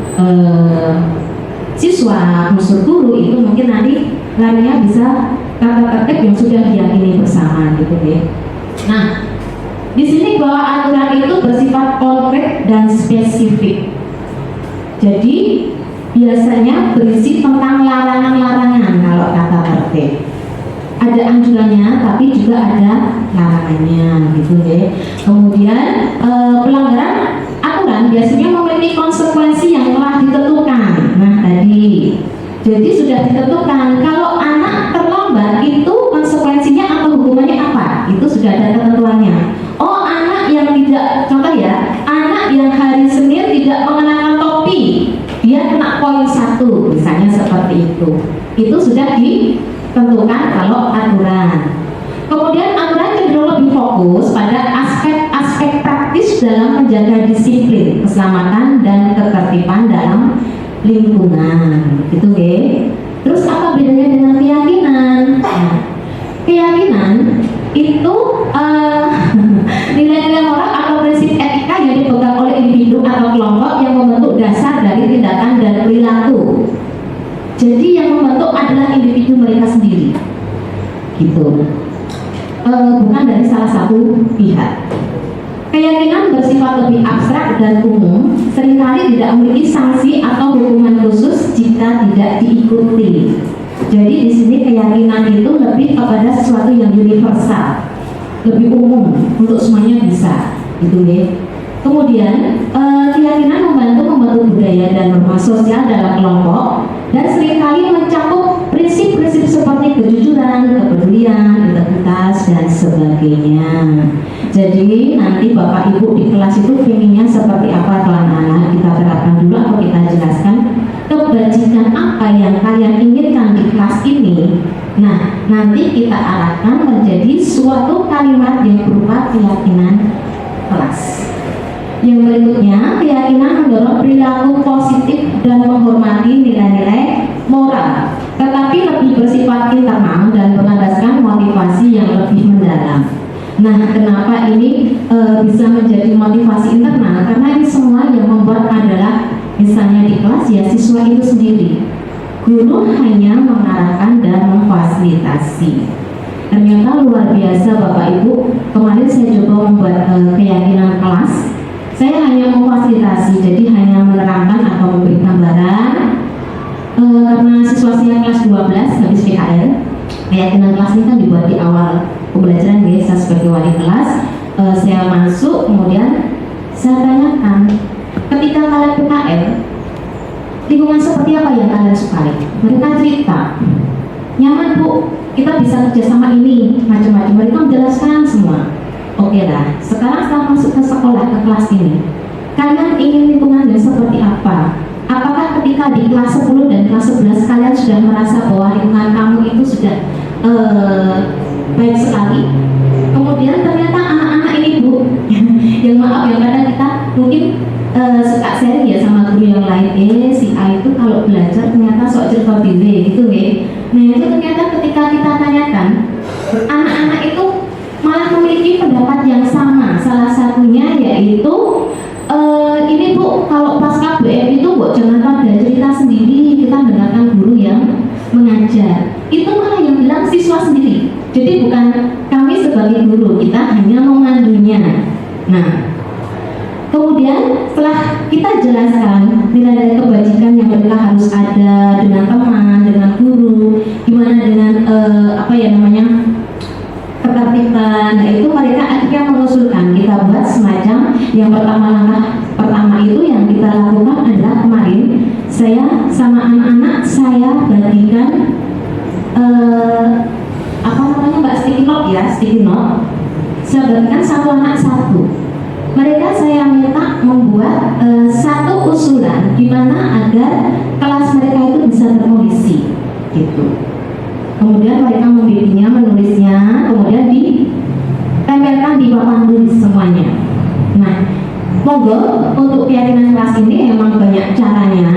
siswa, unsur guru, itu mungkin nanti larinya bisa tata tertib yang sudah diyakini bersama gitu deh. Nah, di sini bahwa aturan itu bersifat konkret dan spesifik. Jadi biasanya berisi tentang larangan-larangan kalau tata tertib. Ada anjurannya, tapi juga ada larangannya, gitu ya. Kemudian pelanggaran aturan biasanya memiliki konsekuensi yang telah ditentukan. Nah tadi, jadi sudah ditentukan kalau anak terlambat itu keyakinan itu nilai-nilai moral atau prinsip etika yang dipegang oleh individu atau kelompok yang membentuk dasar dari tindakan dan perilaku. Jadi yang membentuk adalah individu mereka sendiri, gitu. Bukan dari salah satu pihak. Keyakinan bersifat lebih abstrak dan umum, seringkali tidak memiliki sanksi atau hukuman khusus jika tidak diikuti. Jadi di sini keyakinan itu lebih kepada sesuatu yang universal, lebih umum untuk semuanya bisa, gitu ya. Kemudian keyakinan membantu membentuk budaya dan norma sosial dalam kelompok dan seringkali mencakup prinsip-prinsip seperti kejujuran, kepedulian, integritas dan sebagainya. Jadi nanti Bapak Ibu di kelas itu pengennya seperti apa tuh anak-anak, kita terapkan dulu atau kita jelaskan kebajikan apa yang kalian inginkan di kelas ini. Nah, nanti kita arahkan menjadi suatu kalimat yang berupa keyakinan kelas. Yang berikutnya, keyakinan mendorong perilaku positif dan menghormati nilai-nilai moral, tetapi lebih bersifat internal dan berlandaskan motivasi yang lebih mendalam. Nah, kenapa ini bisa menjadi motivasi internal? Karena ini semua yang membuat adalah misalnya di kelas ya siswa itu sendiri. Guru hanya mengarahkan dan memfasilitasi. Ternyata luar biasa Bapak Ibu. Kemarin saya coba membuat keyakinan kelas. Saya hanya memfasilitasi, jadi hanya menerangkan atau memberi gambaran. Karena siswa saya kelas 12 habis PKL, keyakinan kelas ini kan dibuat di awal pembelajaran ya, saya sebagai wali kelas. Saya masuk, kemudian saya tanyakan, ketika kalian PKL, lingkungan seperti apa yang kalian sukai? Mereka cerita, nyaman Bu, kita bisa kerjasama ini, macam-macam. Mereka menjelaskan semua. Oke lah, sekarang setelah masuk ke sekolah, ke kelas ini, kalian ingin lingkungan yang seperti apa? Apakah ketika di kelas 10 dan kelas 11 kalian sudah merasa bahwa lingkungan kamu itu sudah baik sekali? Kemudian ternyata anak-anak ini Bu, yang maaf yang kadang kita mungkin suka sharing ya sama guru yang lain, si A itu kalau belajar ternyata sok cerita bile gitu ya. Nah itu ternyata ketika kita tanyakan, anak-anak itu malah memiliki pendapat yang sama. Salah satunya yaitu ini Bu, kalau pas KBM itu Bu jangan pada cerita sendiri, kita dengarkan guru yang mengajar. Itu malah yang bilang siswa sendiri. Jadi bukan kami sebagai guru, kita hanya memandunya. Nah, kemudian setelah kita jelaskan nilai-nilai kebajikan yang mereka harus ada dengan teman, dengan guru, gimana dengan ketertiban. Nah itu mereka akhirnya mengusulkan kita buat semacam yang langkah pertama itu yang kita lakukan adalah kemarin saya sama anak-anak saya bagikan Mbak sticky note ya, sticky note. Saya bagikan satu anak satu. Mereka saya minta membuat satu usulan gimana agar kelas mereka itu bisa terkoneksi gitu. Kemudian mereka membimbingnya, menulisnya, kemudian ditempelkan di papan tulis semuanya. Nah, monggo untuk keyakinan kelas ini emang banyak caranya.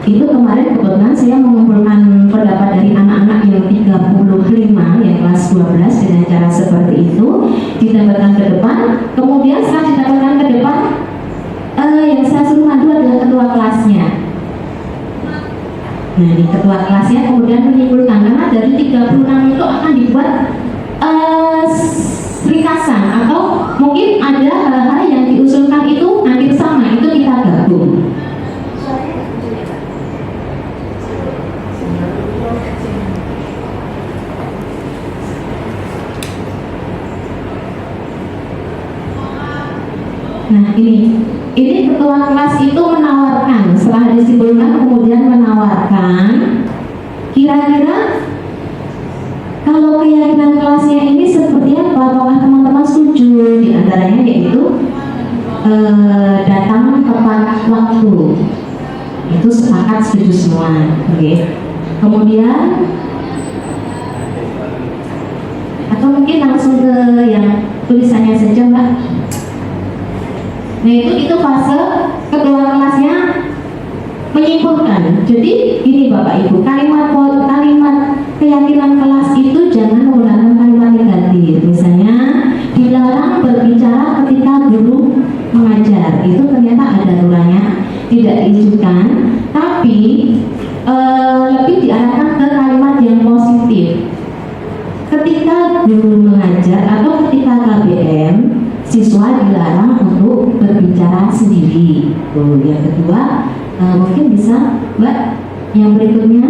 Itu kemarin kebetulan saya mengumpulkan pendapat dari anak-anak yang 35 yang kelas 12 dengan cara seperti itu, ditempelkan ke depan. Kemudian setelah ditempelkan ke depan, yang saya suruh maju adalah ketua kelasnya. Nah, di ketua kelasnya kemudian menyimpulkan karena dari 36 itu akan dibuat ringkasan atau mungkin ada hal-hal yang diusulkan itu hampir sama, itu kita gabung. Nah ini ketua kelas itu menawarkan setelah disimpulkan kemudian menawarkan kira-kira kalau keyakinan kelasnya ini seperti apa, apakah teman-teman setuju? Di antaranya yaitu datang tepat waktu, itu sepakat setuju semua. Oke. Kemudian atau mungkin langsung ke yang tulisannya saja Mbak. Nah itu fase ketua kelasnya menyimpulkan. Jadi ini Bapak Ibu, kalimat keyakinan kelas itu jangan menggunakan belajar itu ternyata ada aturannya, tidak diizinkan, tapi lebih diarahkan ke kalimat yang positif. Ketika guru mengajar atau ketika KBM, siswa dilarang untuk berbicara sendiri. Yang kedua, mungkin bisa Mbak yang berikutnya.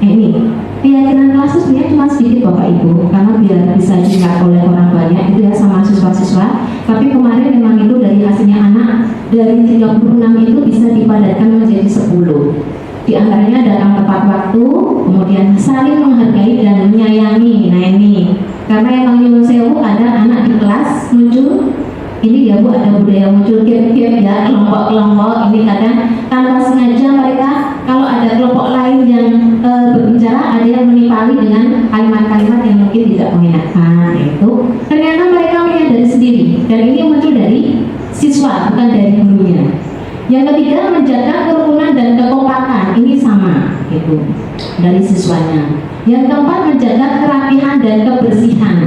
Ini keyakinan kelas itu sebenarnya cuma sedikit Bapak Ibu, karena biar bisa diingat oleh orang banyak itu ya sama siswa-siswa. Tapi kemarin memang itu dari hasilnya anak dari 36 itu bisa dipadatkan menjadi 10. Di antaranya datang tepat waktu, kemudian saling menghargai dan menyayangi. Nah ini, karena emang nyuwun sewu ada anak di kelas muncul, ini ya Bu, ada budaya muncul game-game ya, kelompok-kelompok. Ini kadang tanpa sengaja mereka, kalau ada kelompok lain yang berbicara, ada yang menipali dengan kalimat-kalimat yang mungkin tidak mengenakan. Itu ternyata mereka menyadari sendiri, dan ini muncul dari siswa, bukan dari gurunya. Yang ketiga, menjaga kerukunan dan kekompakan. Ini sama, gitu, dari siswanya. Yang keempat, menjaga kerapihan dan kebersihan.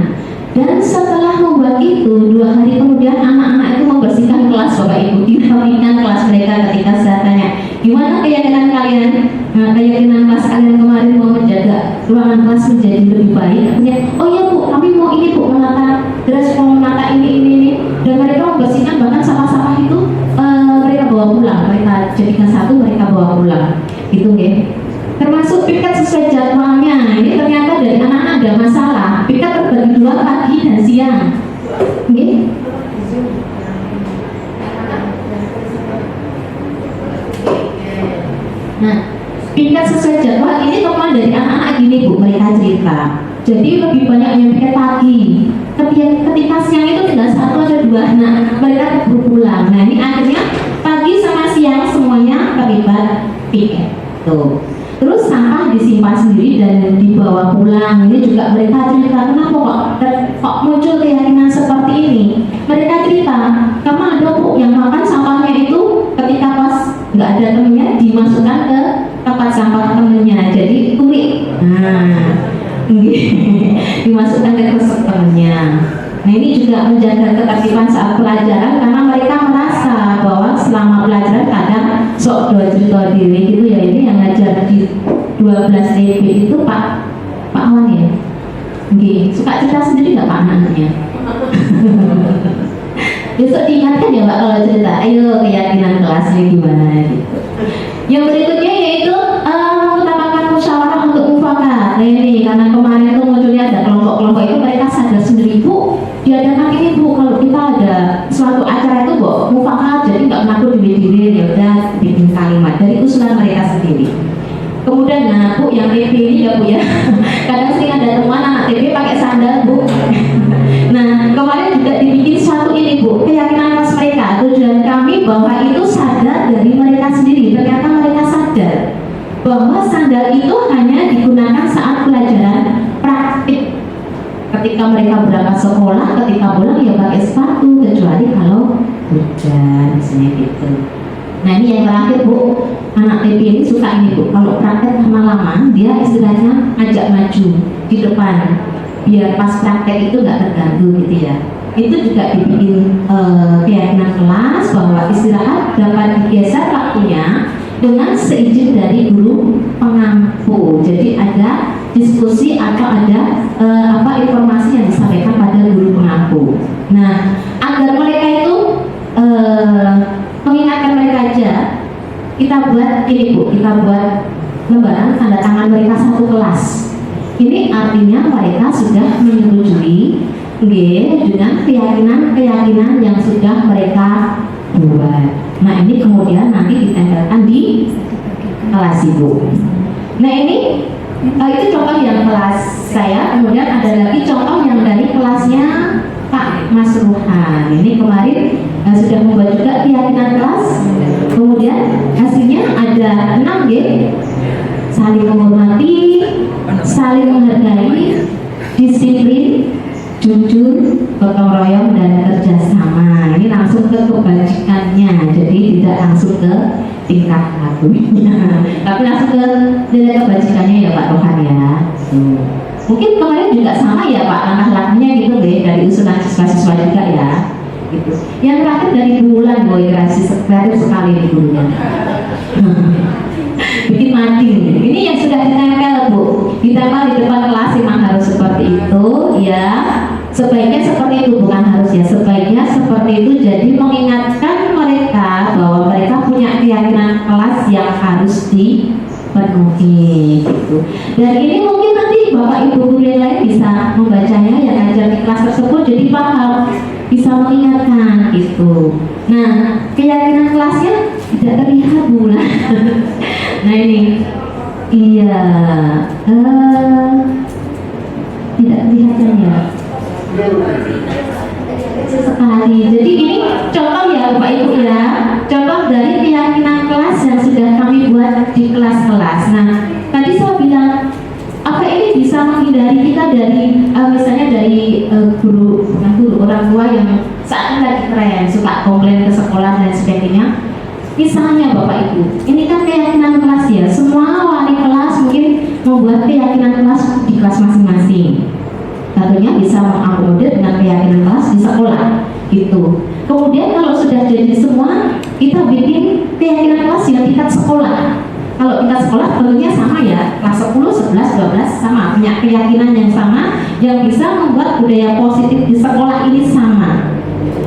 Dan setelah membuat itu, 2 hari kemudian anak-anak itu membersihkan kelas Bapak Ibu, dirapikan kelas mereka. Ketika saya tanya, gimana keyakinan kalian? Keyakinan kelas kalian kemarin mau menjaga ruangan kelas menjadi lebih baik. Artinya, oh iya Bu, kami mau ini Bu, menata dress, mau menata ini. Dan mereka membersihkan, bahkan sampah-sampah itu mereka bawa pulang. Mereka jadikan satu, mereka bawa pulang. Gitu ya. Termasuk piket sesuai jadwalnya. Ini ternyata dari anak-anak ada masalah. Piket terbagi 2, pagi dan siang. Oke? Nah, piket sesuai jadwal ini teman dari anak-anak gini Bu, mereka cerita. Jadi lebih banyak yang piket pagi. Ketika siang itu tinggal 1 atau 2, nah mereka keburu pulang. Nah ini akhirnya pagi sama siang semuanya terlibat piket. Tuh. Terus sampah disimpan sendiri dan dibawa pulang. Ini juga mereka cerita, kenapa kok muncul keyakinan seperti ini. Mereka cerita, karena ada Bu yang makan sampahnya itu ketika pas nggak ada temennya dimasukkan ke tempat sampah temennya, jadi kurik. Nah, dimasukkan ke kresek temennya. Nah ini juga menjaga ketertiban saat pelajaran, karena mereka merasa bahwa selama pelajaran kadang sok dua cerita diri gitu ya. Ini yang ngajar di 12 TP itu Pak Awan ya. Suka cerita sendiri nggak Pak anaknya? Besok diingatkan ya Pak kalau cerita. Ayo keyakinan kelasnya gimana gitu. Yang berikutnya yaitu menambahkan musyawarah untuk mufakat. Nah ini karena kemarin itu munculnya ada kelompok-kelompok itu, mereka sadar sendiri Bu, diadakan ini Bu, kalau kita ada suatu acara itu Bu, mufakat, jadi nggak mengaku diri-diri, ya udah bikin kalimat dari usulan mereka sendiri. Kemudian nah Bu, yang TP ini ya Bu ya, kadang sering ada temuan anak TP pakai sandal Bu. Nah kemarin juga dibikin suatu ini Bu, keyakinan kelas mereka. Tujuan kami bahwa itu sadar dari mereka sendiri. Ternyata mereka sadar bahwa sandal itu hanya digunakan saat pelajaran praktik. Ketika mereka berangkat sekolah, ketika pulang ya pakai sepatu, kecuali kalau hujan, misalnya gitu. Nah ini yang terakhir Bu, anak TP ini suka ini Bu, kalau praktek lama-lama dia istilahnya ajak maju di depan, biar pas praktek itu nggak terganggu gitu ya. Itu juga dibikin keyakinan kelas bahwa istirahat dapat digeser waktunya dengan seizin dari guru pengampu. Jadi ada diskusi atau ada informasi yang disampaikan pada guru pengampu. Nah, agar mereka itu mengingatkan mereka aja, kita buat ini Bu, kita buat lembaran tanda tangan mereka satu kelas. Ini artinya mereka sudah menyetujui dengan keyakinan yang sudah mereka buat. Nah ini kemudian nanti ditempelkan di kelas Ibu. Nah ini itu contoh yang kelas saya. Kemudian ada lagi contoh yang dari kelasnya Pak Mas Ruhan. Ini kemarin sudah membuat juga keyakinan kelas. Kemudian hasilnya ada 6 saling menghormati, saling menghargai, disiplin, jujur, gotong royong, dan kerjasama. Ini langsung ke kebajikannya, jadi tidak langsung ke tingkah lakunya, tapi langsung ke nilai kebajikannya ya Pak Rohan ya. Mungkin kemarin juga sama ya Pak, langkah lakunya gitu deh, dari usulan siswa-siswa juga ya. Gitu. Yang terakhir dari Bu bulan boy kreatif sekali nih gurunya. Bikin mading. Ini yang sudah ditempel Bu, ditempel di depan kelas memang harus seperti itu ya. Sebaiknya seperti itu, bukan harus ya, sebaiknya seperti itu. Jadi mengingatkan mereka bahwa mereka punya keyakinan kelas yang harus dipenuhi gitu. Dan ini mungkin nanti Bapak Ibu guru yang lain bisa membacanya yang ngajar di kelas tersebut, jadi paham, bisa mengingatkan gitu. Nah, keyakinan kelasnya tidak terlihat Bu. Nah ini, iya, tidak kelihatan ya. Kecil sekali. Jadi ini contoh ya Bapak Ibu ya, contoh dari keyakinan kelas yang sudah kami buat di kelas-kelas. Nah, tadi saya bilang apa ini bisa menghindari kita dari misalnya dari guru orang tua yang saat ini lagi tren suka komplain ke sekolah dan sebagainya. Misalnya Bapak Ibu, ini kan keyakinan kelas ya, semua wali kelas mungkin membuat keyakinan kelas di kelas masing-masing. Tentunya bisa mengakomodir dengan keyakinan kelas di sekolah gitu. Kemudian kalau sudah jadi semua, kita bikin keyakinan kelas yang tingkat sekolah. Kalau tingkat sekolah tentunya sama ya, kelas 10, 11, 12 sama, punya keyakinan yang sama yang bisa membuat budaya positif di sekolah ini sama.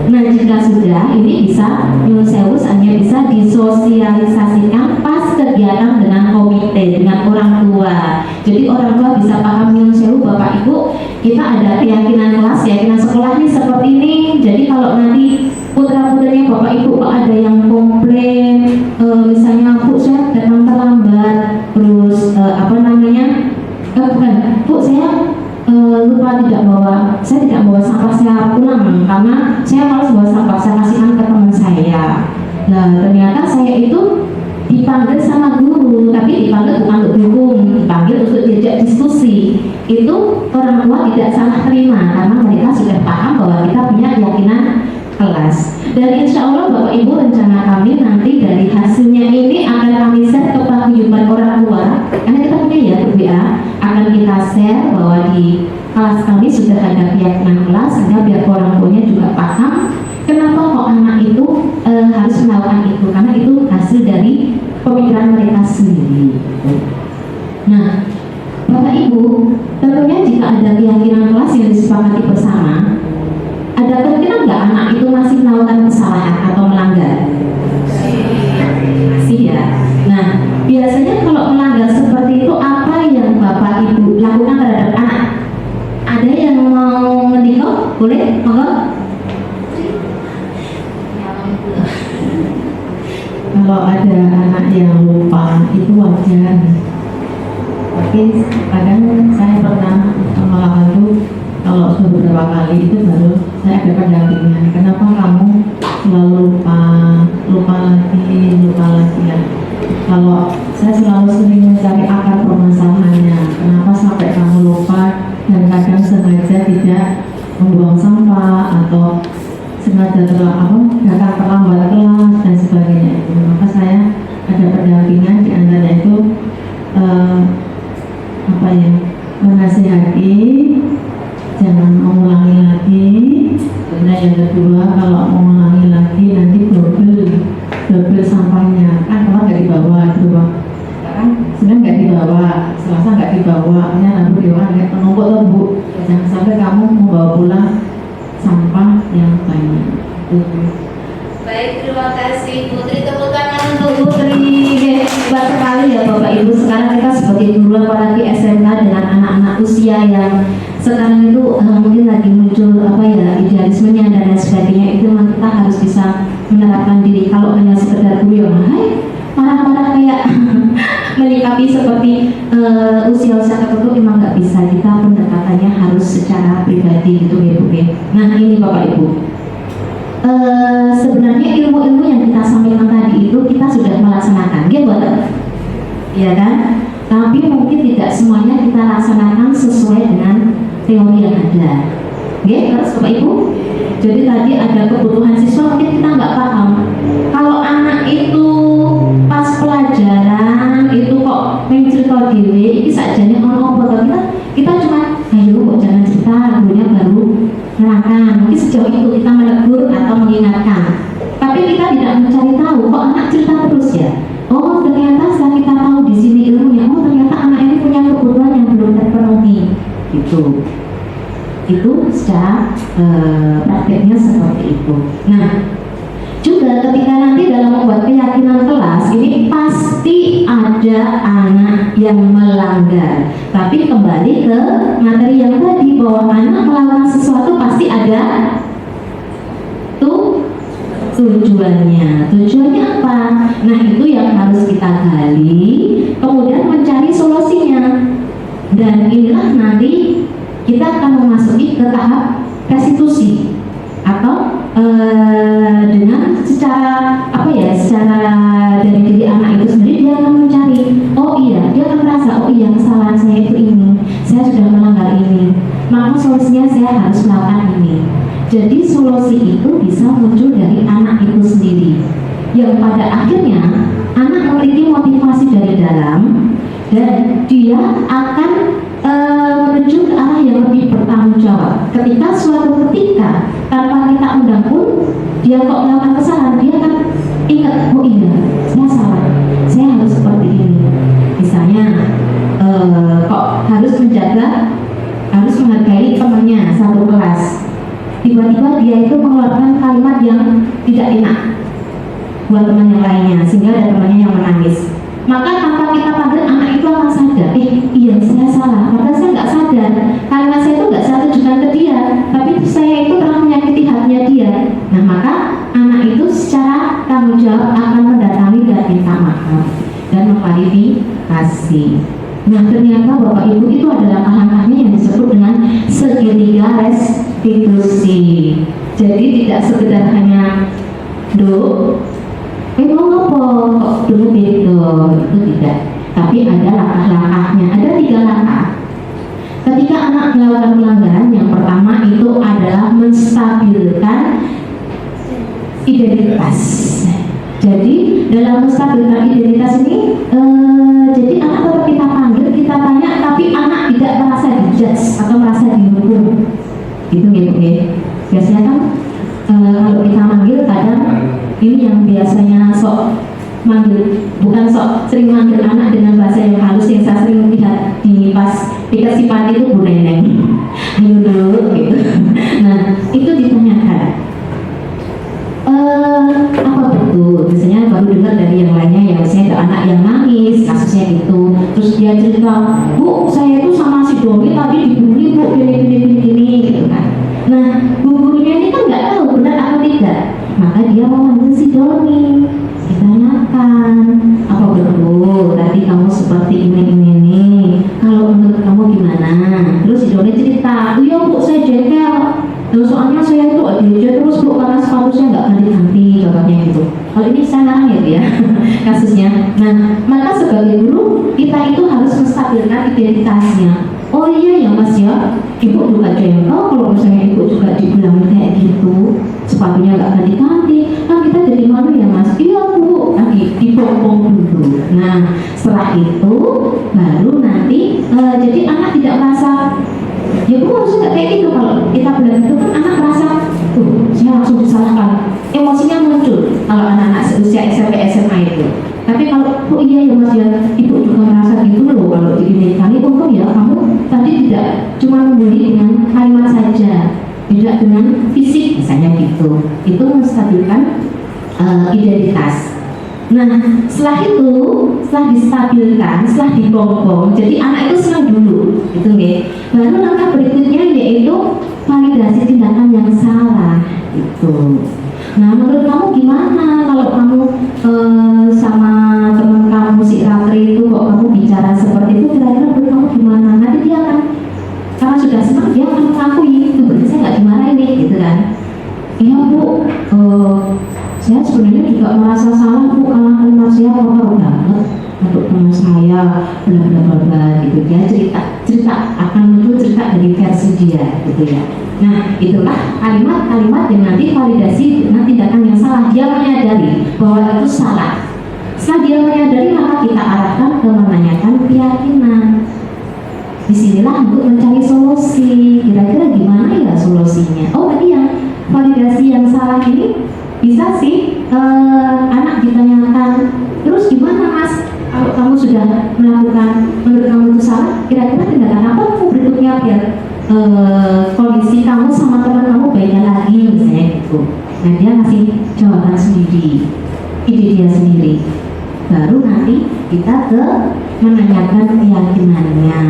Nah jika sudah, ini bisa Yusewus hanya bisa disosialisasikan pas kegiatan dengan komite, dengan orang tua. Jadi orang tua bisa paham Yusewus, Bapak Ibu, kita ada keyakinan kelas, keyakinan sekolah ini seperti ini. Jadi kalau nanti putra-putranya Bapak Ibu ada yang komplain, misalnya Bu saya datang terlambat, terus Bu saya lupa saya tidak bawa sampah saya pulang karena saya malas bawa sampah, saya kasihkan ke teman saya. Nah ternyata saya itu dipanggil sama guru, tapi dipanggil bukan untuk hukum, dipanggil untuk diajak diskusi. Itu orang tua tidak sangat terima karena mereka sudah paham bahwa kita punya keyakinan kelas. Dan insya Allah Bapak Ibu, rencana kami nanti dari hasilnya ini akan kami share ke paguyuban orang tua, karena kita punya ya WA, akan kita share bahwa di kelas kami sudah ada keyakinan kelas, sehingga biar orang tuanya juga paham kenapa kok anak itu harus melakukan itu, karena itu hasil dari pemikiran mereka sendiri. Nah Bapak Ibu, tentunya jika ada keyakinan kelas yang disepakati bersama, ada kemungkinan nggak anak itu masih melakukan kesalahan atau melanggar? Masih ya. Nah, biasanya kalau melanggar seperti itu, apa yang Bapak Ibu lakukan terhadap anak? Ada yang mau ngedikau? Boleh? Monggo. Kalau ada anak yang lupa itu wajar. Tapi kadang saya pernah melakukan itu. Kalau sudah beberapa kali itu baru saya ada pendampingan. Kenapa kamu selalu lupa lagi ya? Kalau saya selalu sering mencari akar permasalahannya. Kenapa sampai kamu lupa dan kadang sengaja tidak membuang sampah atau sengaja datang terlambat kelas dan sebagainya. Maka saya ada pendampingan, di antara itu menasihati, jangan mengulangi lagi. Kemudian yang kedua, kalau mengulangi lagi nanti double sampahnya. Kan kalau nggak dibawa itu Bang, kan sebenarnya nggak dibawa, Selasa nggak dibawa, nanti dibawa nggak menumpuk Bu. Jangan sampai kamu membawa pulang sampah yang banyak. Baik, terima kasih Putri. Tepuk tangan untuk Putri. Hebat sekali ya Bapak Ibu. Sekarang kita sebagai guru apalagi SMK dengan anak-anak usia yang sekarang itu mungkin lagi muncul idealismenya dan lain sebagainya, itu memang kita harus bisa menerapkan diri. Kalau hanya sekedar guru yang marah-marah kayak menyikapi seperti usia-usia tertentu memang nggak bisa. Kita pendekatannya harus secara pribadi gitu ya Bu. Nah ini Bapak Ibu, sebenarnya ilmu-ilmu yang kita sampaikan tadi itu kita sudah melaksanakan, ya kan? Tapi mungkin tidak semuanya kita laksanakan sesuai dengan teori yang ada. Terus Bapak Ibu, jadi tadi ada kebutuhan siswa mungkin kita nggak paham. Kalau anak itu pas pelajaran itu kok mencerita diri, ini sajanya orang kita cuma ayo kok jangan cerita, gurunya baru nerangkan. Mungkin sejauh itu kita menegur atau mengingatkan. Tapi Itu secara prakteknya seperti itu. Nah, juga ketika nanti dalam membuat keyakinan kelas ini pasti ada anak yang melanggar. Tapi kembali ke materi yang tadi, bahwa anak melakukan sesuatu pasti ada tujuannya. Tujuannya apa? Nah, itu yang harus kita gali, kemudian mencari solusinya. Dan inilah nanti kita akan memasuki ke tahap restitusi, atau dengan secara secara dari diri anak itu sendiri dia akan mencari, oh iya, dia akan merasa, oh iya, kesalahan saya itu ini, saya sudah melanggar ini, maka solusinya saya harus melakukan ini. Jadi solusi itu bisa muncul dari anak itu sendiri, yang pada akhirnya anak memiliki motivasi dari dalam, dan dia akan menuju ke arah yang lebih bertanggung jawab. Ketika suatu ketika tanpa kita undang pun dia kok melakukan kesalahan, dia akan ingat, oh iya, saya salah, saya harus seperti ini. Misalnya kok harus menjaga, harus menghargai temannya satu kelas, tiba-tiba dia itu mengeluarkan kalimat yang tidak enak buat teman yang lainnya, sehingga ada temannya yang menangis. Maka tanpa kita panggil, anak itu akan sadar, iya, saya salah, padahal saya nggak sadar, kalimat saya itu nggak saya tujukan ke dia, tapi saya itu telah menyakiti hatinya dia. Nah, maka anak itu secara tanggung jawab akan mendatangi dan minta maaf dan mengklarifikasi. Nah, ternyata Bapak Ibu itu adalah langkah-langkahnya yang disebut dengan segitiga restitusi. Jadi tidak sekedar hanya mau apa kok dulu itu tidak, tapi ada langkah-langkahnya, ada 3 langkah. Ketika anak melakukan pelanggaran, yang pertama itu adalah menstabilkan identitas. Jadi dalam menstabilkan identitas ini, jadi anak tetap kita panggil, kita tanya, tapi anak tidak merasa dijudge atau merasa dihukum. Itu gitu ya. Biasanya kan kalau kita manggil, kadang ini yang biasanya sok manggil, bukan sok sering manggil anak dengan bahasa yang halus, yang saya sering lihat di pas dikasih pati itu Bu Neneng, ayo dulu gitu. Nah, itu ditanyakan, apa betul? Biasanya baru dengar dari yang lainnya, yang misalnya ada anak yang nangis, kasusnya gitu, terus dia cerita, Bu, saya itu sama si Doni tadi dibully Bu, gini gitu kan. Nah, gurunya ini kan nggak tahu benar atau tidak, maka dia memanggil si Doni, ditanyakan, apa betul tadi kamu seperti ini, kalau menurut kamu gimana? Terus si Doni cerita, iya Bu, saya jengkel, terus soalnya saya itu aja terus Bu, karena sepatunya nggak ganti-ganti, contohnya gitu. Kalau ini saya ngarang ya Bu ya kasusnya. Nah, maka sebagai guru kita itu harus menstabilkan identitasnya. Oh iya ya Mas ya, Ibu juga jengkel kalau misalnya Ibu juga dibilang kayak gitu, sepatunya nggak ganti-ganti, kan kita jadi malu ya Mas. Iya Bu, lagi dipopong dulu. Nah, setelah itu baru nanti jadi anak tidak merasa, ya Bu harusnya nggak kayak gitu. Kalau kita bilang itu kan anak merasa, saya langsung disalahkan, emosinya muncul kalau anak-anak seusia SMP SMA itu. Tapi kalau, oh iya ya Mas ya, Ibu juga merasa gitu loh kalau begini kali, untung ya kamu tadi tidak cuma membuli dengan kalimat saja, tidak dengan fisik misalnya gitu. Itu menstabilkan identitas. Nah, setelah itu, setelah distabilkan, setelah dibongkong, jadi anak itu senang dulu, gitu nih. Baru langkah berikutnya yaitu validasi tindakan yang salah, gitu. Nah, menurut kamu gimana kalau kamu sama teman kamu si Ratri itu kok kamu bicara seperti itu, kira-kira menurut kamu gimana? Nanti dia akan, karena sudah senang, dia akan mengakui itu berarti saya nggak dimarahin nih, gitu kan? Iya Bu, saya sebenarnya juga merasa salah Bu, karena kalimat saya kotor banget untuk teman saya, bla gitu. Dia cerita akan muncul cerita dari versi dia, gitu ya. Nah, itulah kalimat-kalimat yang nanti validasi dengan tindakan yang salah. Dia menyadari bahwa itu salah. Setelah dia menyadari, maka kita arahkan ke menanyakan keyakinan. Disinilah untuk mencari solusi. Kira-kira gimana ya solusinya? Oh, tadi yang validasi yang salah ini bisa sih anak ditanyakan, terus gimana Mas? Kalau kamu sudah melakukan, menurut kamu itu salah, kira-kira tindakan apa berikutnya biar kondisi Nah, dia ngasih jawaban sendiri, ide dia sendiri. Baru nanti kita menanyakan keyakinannya,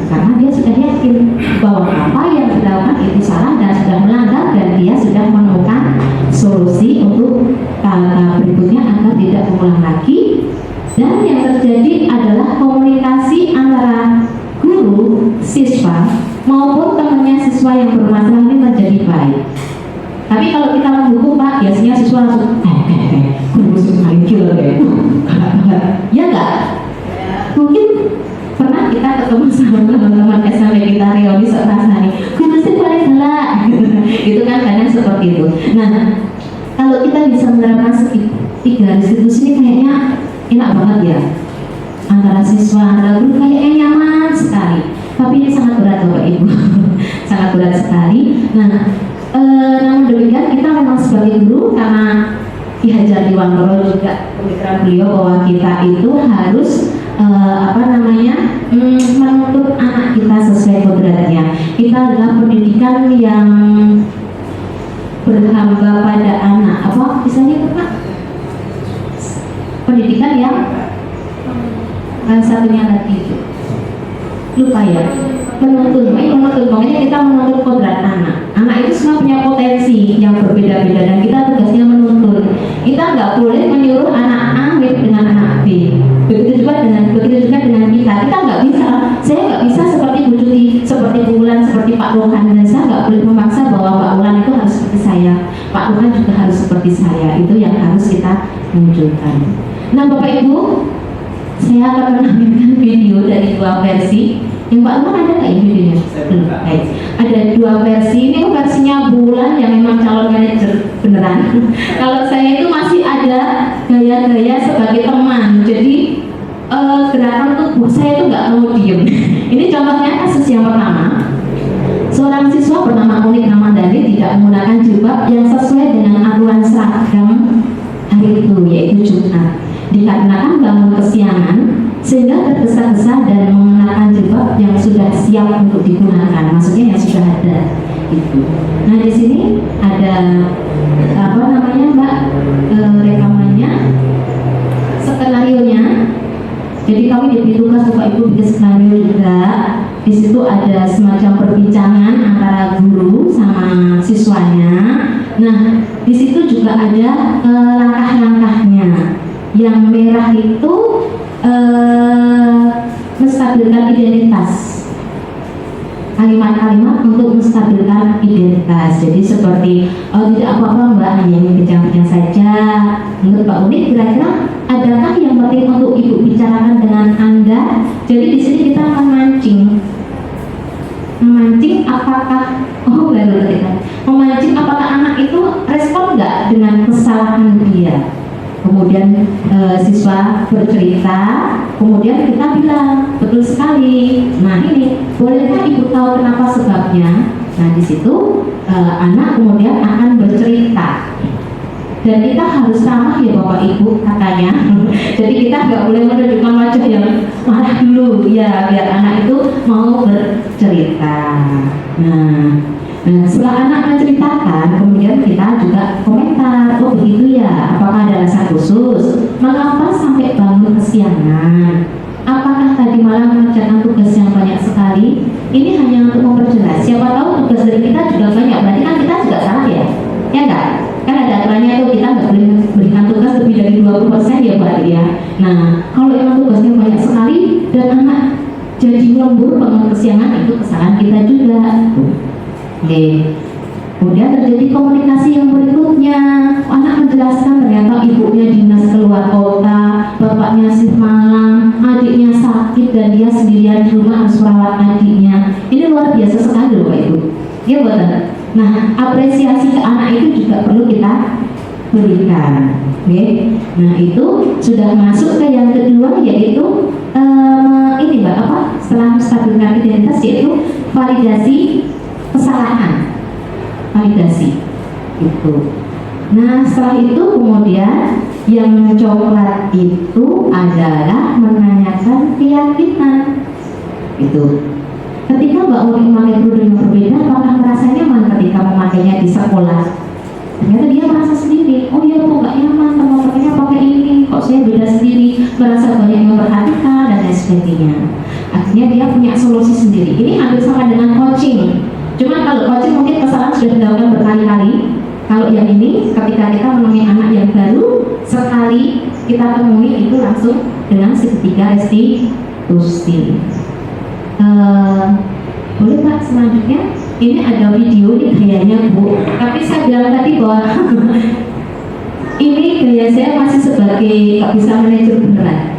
karena dia sudah yakin bahwa apa yang dilakukan itu salah dan sudah melanggar, dan dia sudah menemukan solusi untuk hal berikutnya agar tidak mengulang lagi. Dan yang terjadi adalah komunikasi antara guru, siswa maupun temannya siswa yang bermasalah ini menjadi baik. Tapi kalau kita menghukum, Pak, biasanya siswa langsung guru paling killer ya. Ya enggak? Mungkin pernah kita ketemu sama teman-teman SMP kita reuni serasani, guru sih paling galak. Itu kan kadang seperti itu. Nah, kalau kita bisa menerapkan tiga institusi ini kayaknya enak banget ya. Antara siswa, antara guru kayaknya nyaman sekali. Tapi ini sangat berat Bapak Ibu. Sangat berat sekali. Nah, namun demikian kita memang sebagai guru, karena Ki Hajar Dewantara juga pemikiran beliau bahwa kita itu harus menuntut anak kita sesuai kodratnya. Kita adalah pendidikan yang berhamba pada anak. Apa misalnya itu Pak? Pendidikan yang satunya lagi itu lupa ya. Makanya kita menuntut kodrat anak. Anak itu semua punya potensi yang berbeda-beda dan kita tugasnya menuntut. Kita nggak boleh menyuruh anak A mirip dengan anak B. Begitu juga dengan kita. Kita nggak bisa. Saya nggak bisa seperti Bu Cuti, seperti Bu Ulan, seperti Pak Rohan, dan saya nggak boleh memaksa bahwa Pak Ulan itu harus seperti saya. Pak Rohan juga harus seperti saya. Itu yang harus kita munculkan. Nah, Bapak Ibu, saya akan menampilkan video dari dua versi. Yang Pak Ulan ada nggak ini videonya? Baik. Ada dua versi. Ini versinya bulan yang memang calon manajer beneran. Kalau saya itu masih ada gaya-gaya sebagai teman. Jadi gerakan tubuh saya itu nggak mau diem. Ini contohnya kasus yang pertama. Seorang siswa bernama Unik Ramadhani tidak menggunakan jilbab yang sesuai dengan aturan seragam hari itu, yaitu Jumat. Dikarenakan bangun kesiangan sehingga tergesa-gesa dan mengenakan jilbab yang sudah siap untuk digunakan, maksudnya yang sudah ada itu. Nah, di sini ada Mbak, rekamannya, skenarionya. Jadi kami diberi tugas Bapak Ibu bikin skenario juga. Di situ ada semacam perbincangan antara guru sama siswanya. Nah, di situ juga ada langkah-langkahnya. Yang merah itu menstabilkan identitas, kalimat-kalimat untuk menstabilkan identitas. Jadi seperti tidak apa-apa Mbak, hanya ingin bincang-bincang saja. Menurut Pak Unik, kira-kira adakah yang penting untuk Ibu bicarakan dengan Anda? Jadi di sini kita akan memancing apakah memancing apakah anak itu respon nggak dengan kesalahan dia. Kemudian siswa bercerita, kemudian kita bilang betul sekali. Nah, ini bolehkah Ibu tahu kenapa sebabnya? Nah, di situ anak kemudian akan bercerita. Dan kita harus ramah ya Bapak Ibu katanya. Jadi kita nggak boleh menunjukkan wajah yang marah dulu ya, biar anak itu mau bercerita. Nah, setelah anak menceritakan, kemudian kita juga komentar, oh begitu ya, apakah ada alasan khusus? Mengapa sampai bangun kesiangan? Apakah tadi malam mengerjakan tugas yang banyak sekali? Ini hanya untuk memperjelas, siapa tahu tugas dari kita juga banyak, berarti kan kita juga salah ya? Ya enggak? Kan ada aturannya itu, kita nggak boleh berikan tugas lebih dari 20% ya berarti ya. Nah, kalau emang tugasnya banyak sekali dan anak jadi lembur bangun kesiangan, itu kesalahan kita juga. Oke. Kemudian terjadi komunikasi yang berikutnya. Anak menjelaskan ternyata ibunya dinas keluar kota, bapaknya shift malam, adiknya sakit dan dia sendirian di rumah harus merawat adiknya. Ini luar biasa sekali loh Pak Ibu. Ya betul. Nah, apresiasi ke anak itu juga perlu kita berikan. Oke. Nah, itu sudah masuk ke yang kedua, yaitu ini Mbak, setelah menstabilkan identitas, yaitu validasi kesalahan, validasi itu. Nah, setelah itu kemudian yang coklat itu adalah menanyakan keyakinan itu. Ketika Mbak Uni memakai kerudung yang berbeda, apakah merasa nyaman ketika memakainya di sekolah? Ternyata dia merasa kalau coaching mungkin kesalahan sudah dilakukan berkali-kali. Kalau yang ini, ketika kita menemui anak yang baru, sekali kita temui itu langsung dengan segitiga restitusi. Boleh Pak selanjutnya? Ini ada video, ini gayanya Bu. Tapi saya bilang tadi bahwa ini gaya saya masih sebagai gak bisa manajer beneran.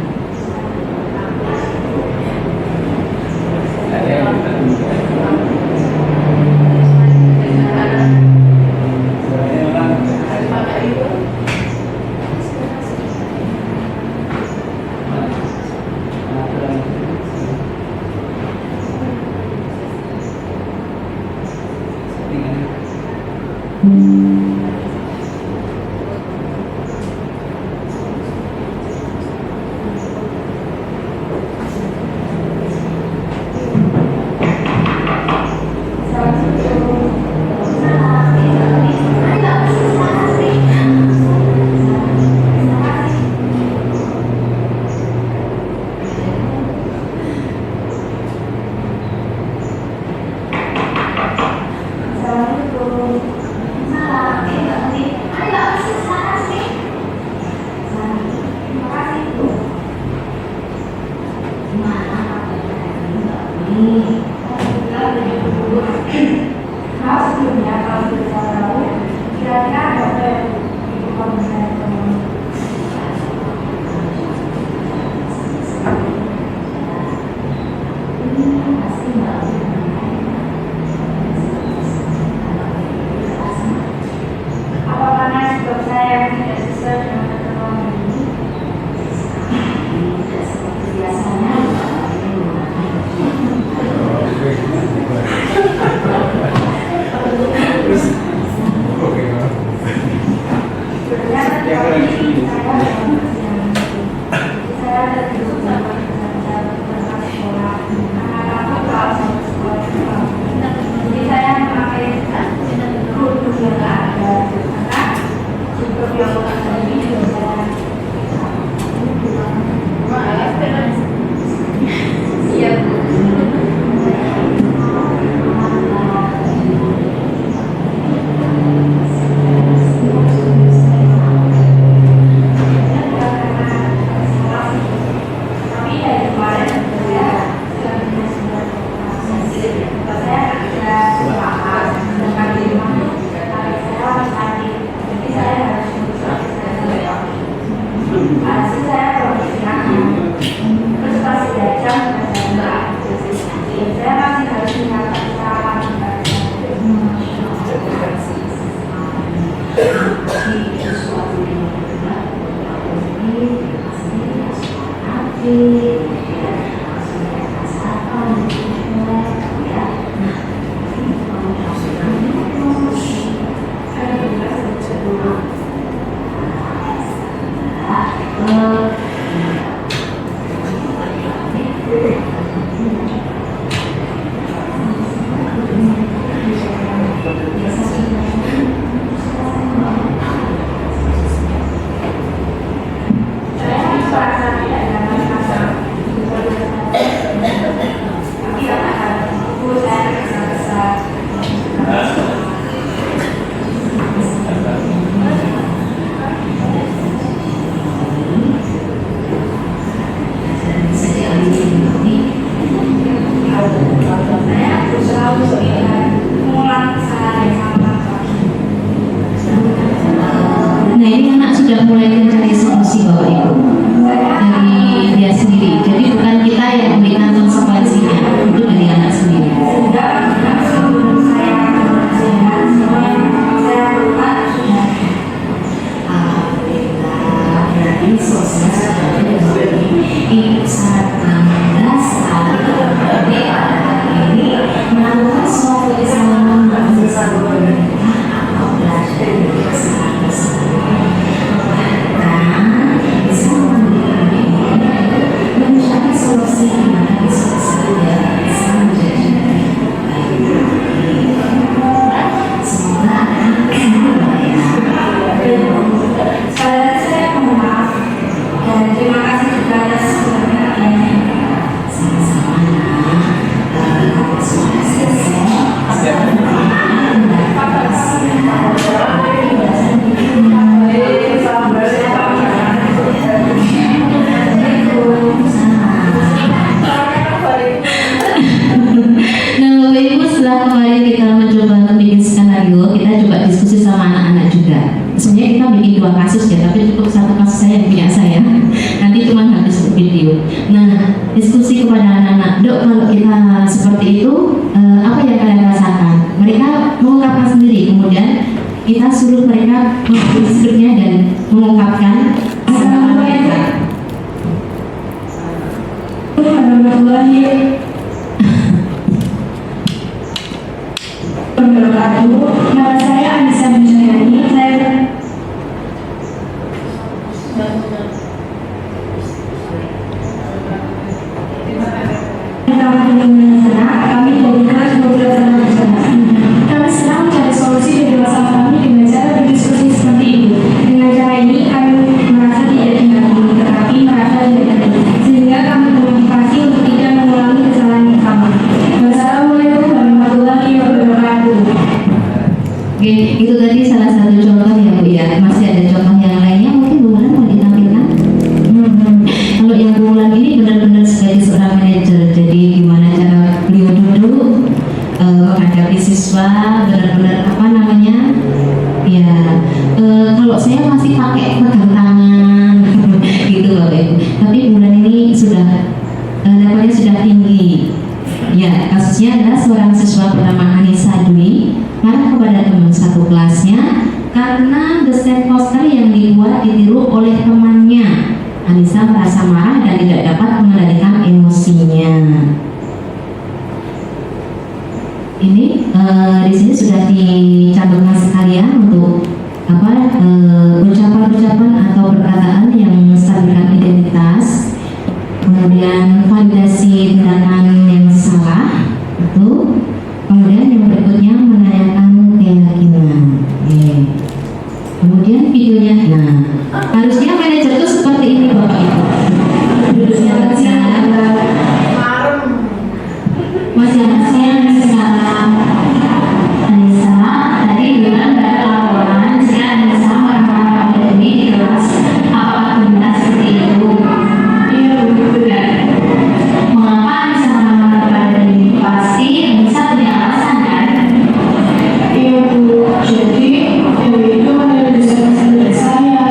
sebenarnya kita bikin 2 kasus ya, tapi cukup 1 kasus saya yang punya saya. Nanti cuma habis video. Nah, diskusi kepada anak-anak, Dok, kalau kita seperti itu, apa yang kalian rasakan? Mereka mengungkapkan sendiri, kemudian kita suruh mereka membuat skripnya dan mengungkapkan pengalaman mereka. Nama saya Anissa Bunjayani. Kami dari kelas 12 anak bersama. Kami sedang mencari solusi dari masalah kami dengan cara berdiskusi seperti itu. Dengan cara ini kami merasa tidak dihakimi, tetapi merasa dihargai, sehingga kami memotivasi untuk tidak mengulangi kesalahan yang sama. Wassalamualaikum warahmatullahi wabarakatuh. Oke, itu tadi salah satu contoh ya Bu ya. Masih ada contoh yang lainnya, mungkin Bu Wulan mau ditampilkan? Kalau yang Bu Wulan ini benar-benar sebagai seorang manajer, jadi gimana cara beliau duduk menghadapi siswa, benar-benar apa namanya? Ya, kalau saya masih pakai pegang tangan gitu Bapak Ibu. Tapi Bu Wulan ini sudah levelnya sudah tinggi. Ya, kasusnya adalah seorang siswa bernama Anissa Dwi marah kepada teman satu kelasnya karena desain poster yang dibuat ditiru oleh temannya. Anissa merasa marah dan tidak dapat mengendalikan emosinya. Ini di sini sudah dicantumkan sekalian untuk ucapan-ucapan atau perkataan yang menstabilkan identitas, kemudian validasi tindakan yang salah, itu, kemudian yang berikutnya menanyakan keyakinan. Kemudian videonya, nah harusnya manajer itu seperti ini Bapak Ibu. Duduknya masih sekarang Anissa tadi bilang ada laporan si Anissa marah-marah ini di kelas, apakah benar seperti itu? Iya begitu kan? Mengapa Anissa marah-marah pada ini? Pasti Anissa punya alasan kan? Iya Bu, jadi itu ada desain dari saya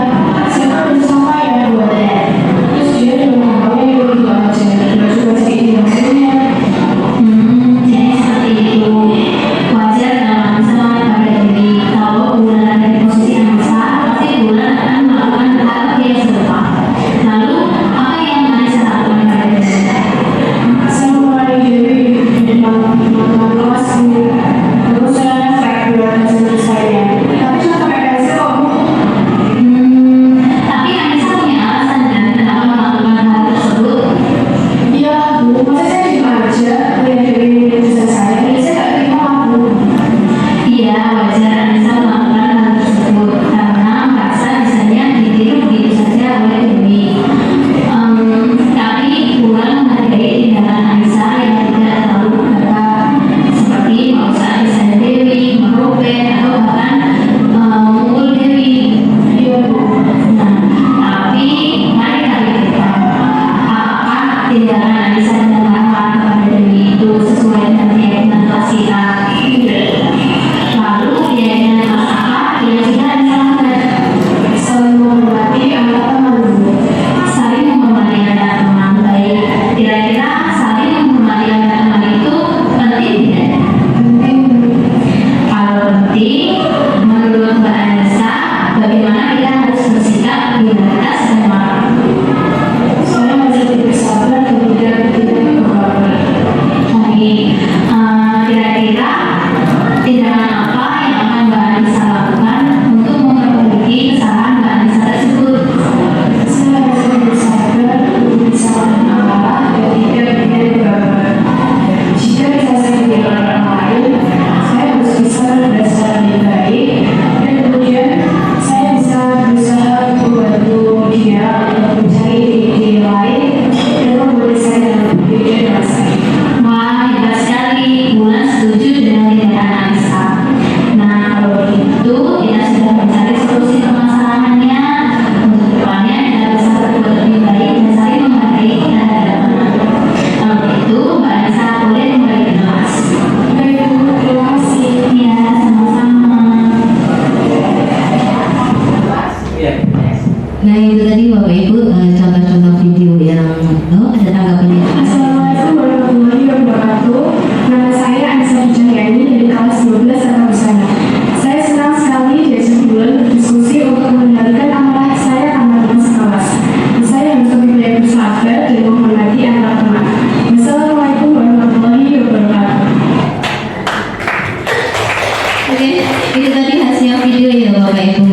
Itu tadi hasil video ya Bapak Ibu.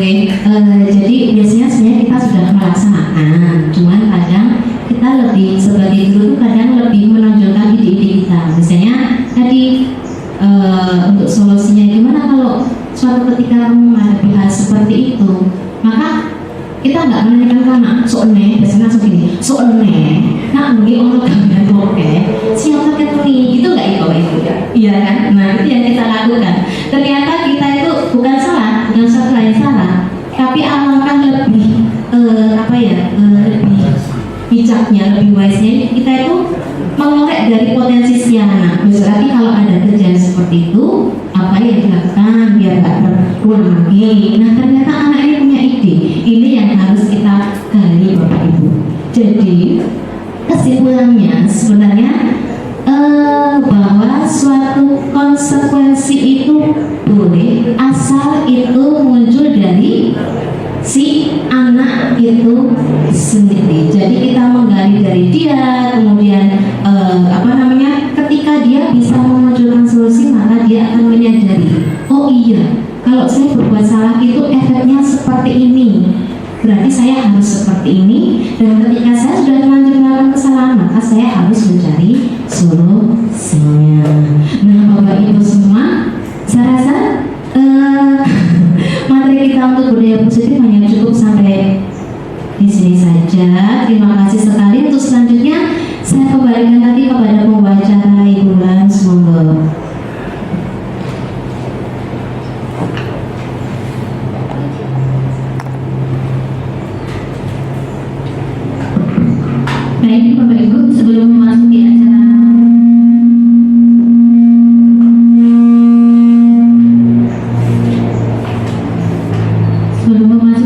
Jadi biasanya sebenarnya kita sudah melaksanakan, cuman kadang kita lebih sebagai guru tuh kadang lebih menonjolkan ide-ide kita. Misalnya tadi untuk solusinya gimana kalau suatu ketika kamu menghadapi hal seperti itu, maka kita nggak menanyakan anak soalnya biasanya langsung gini soalnya nak mungkin orang gambar oke siapa ketuni itu nggak itu ya iya kan. Nah itu yang kita lakukan. Ternyata kita itu bukan salah yang salah, tapi alangkah lebih lebih bijaknya, lebih wise-nya kita itu mengorek dari potensi si anak. Berarti kalau ada kerjaan seperti itu, apa yang dilakukan biar nggak berulang lagi. Nah ternyata anak ini punya ide. Ini yang harus kita gali Bapak Ibu. Jadi kesimpulannya sebenarnya bahwa suatu konsekuensi itu boleh asal itu muncul dari si anak itu sendiri. Jadi kita menggali dari dia, kemudian ketika dia bisa memunculkan solusi, maka dia akan menyadari, oh iya, kalau saya berbuat salah itu efeknya seperti ini. Berarti saya harus seperti ini, dan ketika saya sudah terlanjur melakukan kesalahan, maka saya harus mencari solusinya. Nah, Bapak Ibu semua, saya rasa materi kita untuk budaya positif hanya cukup sampai di sini saja. Terima kasih sekali. Untuk selanjutnya saya kembalikan lagi kepada pembicara Ibu Lan. Monggo. Baik Bapak Ibu, sebelum memasuki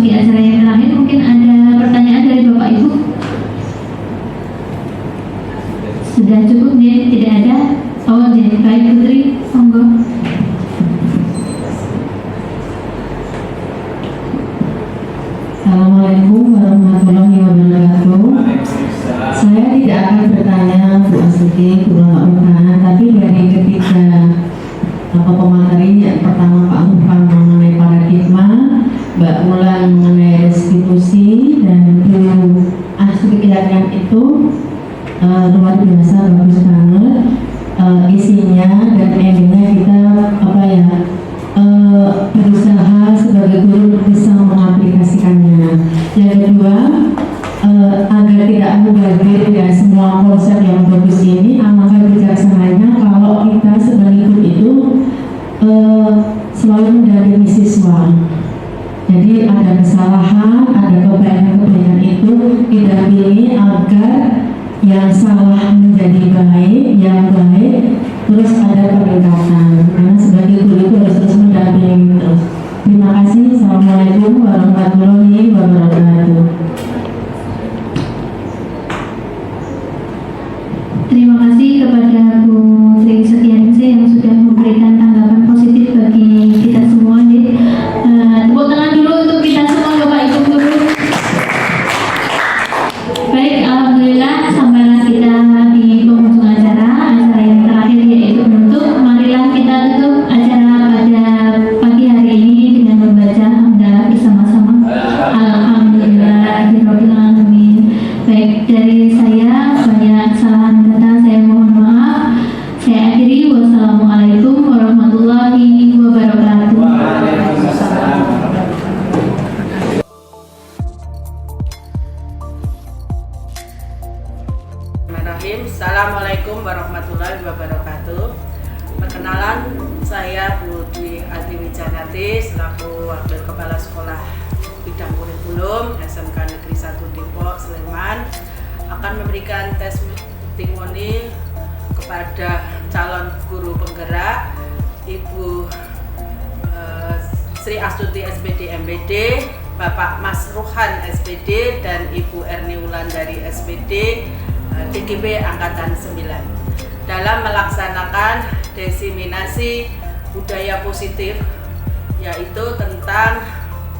acara yang terakhir, mungkin ada pertanyaan dari Bapak Ibu. Sudah cukup dia tidak ada. Oh jadi baik Putri, monggo. Assalamualaikum warahmatullahi wabarakatuh. Saya tidak akan bertanya Bu Astuti, Bu Rohana, tapi dari ketiga pemateri yang pertama Pak Arfan mengenai paradigma, Mbak Mulan mengenai restitusi, dan Bu Astuti yang itu luar biasa, bagus banget isinya, dan endingnya kita berusaha sebagai guru bisa mengaplikasikannya. Yang kedua, agar tidak mubazir ya semua konsep yang bagus ini, alangkah bijaksananya kalau kita sebagai guru itu selalu mendampingi siswa. Jadi ada kesalahan, ada kebaikan itu didampingi agar yang salah menjadi baik, yang baik terus ada peningkatan. Karena sebagai guru itu harus terus mendampingi terus. Terima kasih. Assalamualaikum warahmatullahi wabarakatuh. Terima kasih kepada Bu Tri Setianingsih yang sudah memberikan tanggapan positif bagi kita semua. Tepuk tangan dulu untuk kita semua Bapak Ibu guru. Baik, alhamdulillah sampailah kita di penghujung acara yang terakhir yaitu penutup. Marilah kita tutup acara pada pagi hari ini dengan membaca hamdalah bersama-sama. Alhamdulillahirabbil alamin. Baik, dari saya banyak kesalahan kata, saya mohon maaf. Saya akhiri, wassalamualaikum warahmatullahi wabarakatuh. Assalamualaikum warahmatullahi wabarakatuh. Perkenalan, saya Bu Dwi Ati Wijanati selaku Wakil Kepala Sekolah Bidang Kurikulum SMK Negeri 1 Depok, Sleman, akan memberikan testimoni kepada calon guru penggerak Ibu Sri Astuti SPD MPD, Bapak Mas Ruhan SPD, dan Ibu Erni Wulandari SPD DGP Angkatan 9 dalam melaksanakan diseminasi budaya positif, yaitu tentang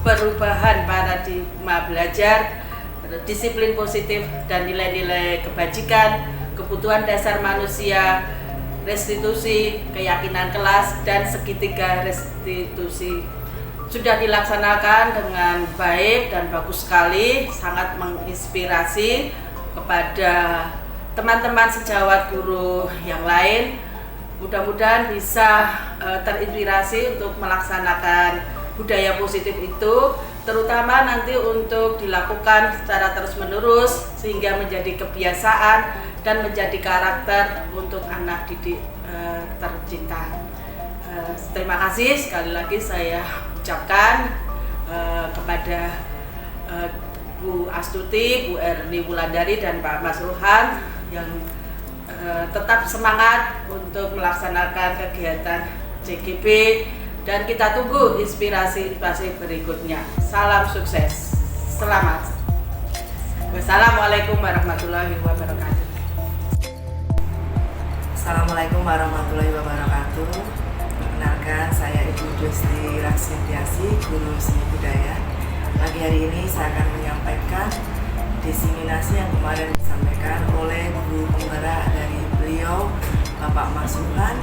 perubahan paradigma belajar, disiplin positif dan nilai-nilai kebajikan, kebutuhan dasar manusia, restitusi keyakinan kelas dan segitiga restitusi sudah dilaksanakan dengan baik dan bagus sekali, sangat menginspirasi kepada teman-teman sejawat guru yang lain. Mudah-mudahan bisa terinspirasi untuk melaksanakan budaya positif itu, terutama nanti untuk dilakukan secara terus-menerus sehingga menjadi kebiasaan dan menjadi karakter untuk anak didik tercinta. Terima kasih sekali lagi saya ucapkan kepada Bu Astuti, Bu Erni Wulandari dan Pak Mas Ruhan yang tetap semangat untuk melaksanakan kegiatan CGB, dan kita tunggu inspirasi-inspirasi berikutnya. Salam sukses. Selamat. Wassalamualaikum warahmatullahi wabarakatuh. Assalamualaikum warahmatullahi wabarakatuh. Perkenalkan, saya Ibu Desti Raksintiasi, Guru Seni Budaya. Pagi hari ini saya akan menyampaikan diseminasi yang kemarin disampaikan oleh guru penggerak dari beliau, Bapak Mas Ruhan,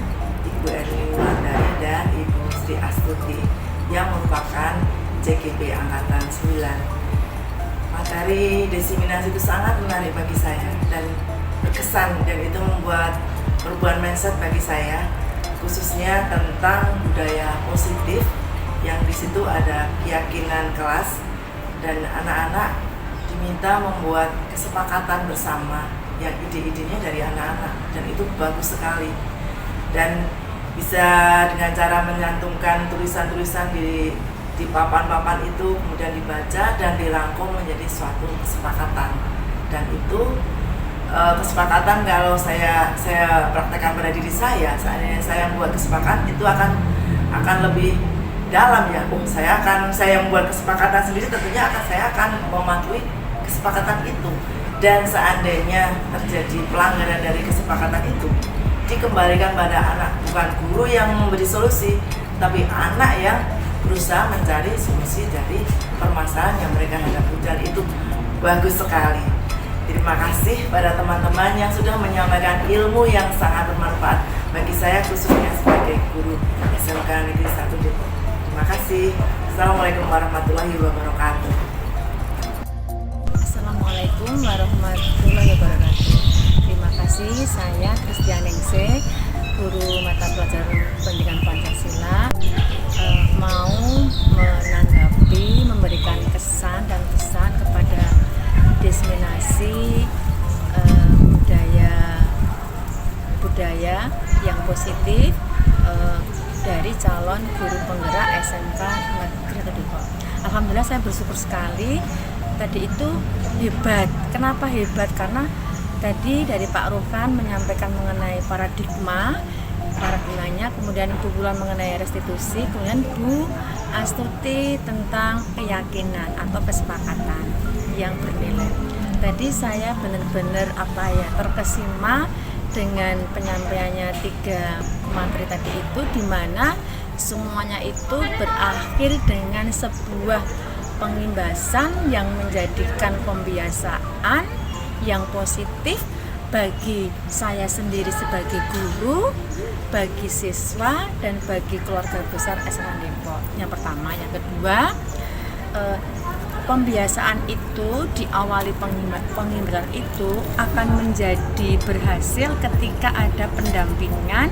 Ibu Erni Wulandari, dan Ibu Sri Astuti yang merupakan CGB Angkatan 9. Materi diseminasi itu sangat menarik bagi saya dan berkesan, dan itu membuat perubahan mindset bagi saya, khususnya tentang budaya positif yang di situ ada keyakinan kelas, dan anak-anak diminta membuat kesepakatan bersama yang ide-idenya dari anak-anak, dan itu bagus sekali, dan bisa dengan cara menyantumkan tulisan-tulisan di papan-papan itu kemudian dibaca dan dirangkum menjadi suatu kesepakatan, dan itu kesepakatan kalau saya praktekkan pada diri saya, seandainya saya membuat kesepakatan itu akan lebih dalam ya. Saya membuat kesepakatan sendiri, tentunya saya akan mematuhi kesepakatan itu, dan seandainya terjadi pelanggaran dari kesepakatan itu dikembalikan pada anak, bukan guru yang memberi solusi, tapi anak yang berusaha mencari solusi dari permasalahan yang mereka hadapi, dan itu bagus sekali. Terima kasih pada teman-teman yang sudah menyampaikan ilmu yang sangat bermanfaat bagi saya, khususnya sebagai guru SMK Negeri 1 Depok. Terima kasih. Assalamualaikum warahmatullahi wabarakatuh. Assalamualaikum warahmatullahi wabarakatuh. Terima kasih, saya Kristianingsih, guru mata pelajaran pendidikan Pancasila, mau menanggapi, memberikan kesan dan pesan kepada diseminasi budaya yang positif dari calon guru penggerak SMK Negeri 1 Depok. Alhamdulillah, saya bersyukur sekali. Tadi itu hebat. Kenapa hebat? Karena tadi dari Pak Ruhan menyampaikan mengenai paradigmanya, kemudian Bu Wulan mengenai restitusi, kemudian Bu Astuti tentang keyakinan atau kesepakatan yang bernilai. Tadi saya benar-benar terkesima dengan penyampaiannya 3 materi tadi itu, di mana semuanya itu berakhir dengan sebuah pengimbasan yang menjadikan pembiasaan yang positif bagi saya sendiri sebagai guru, bagi siswa, dan bagi keluarga besar SMK Depok. Yang pertama, yang kedua, pembiasaan itu diawali pengimbasan itu akan menjadi berhasil ketika ada pendampingan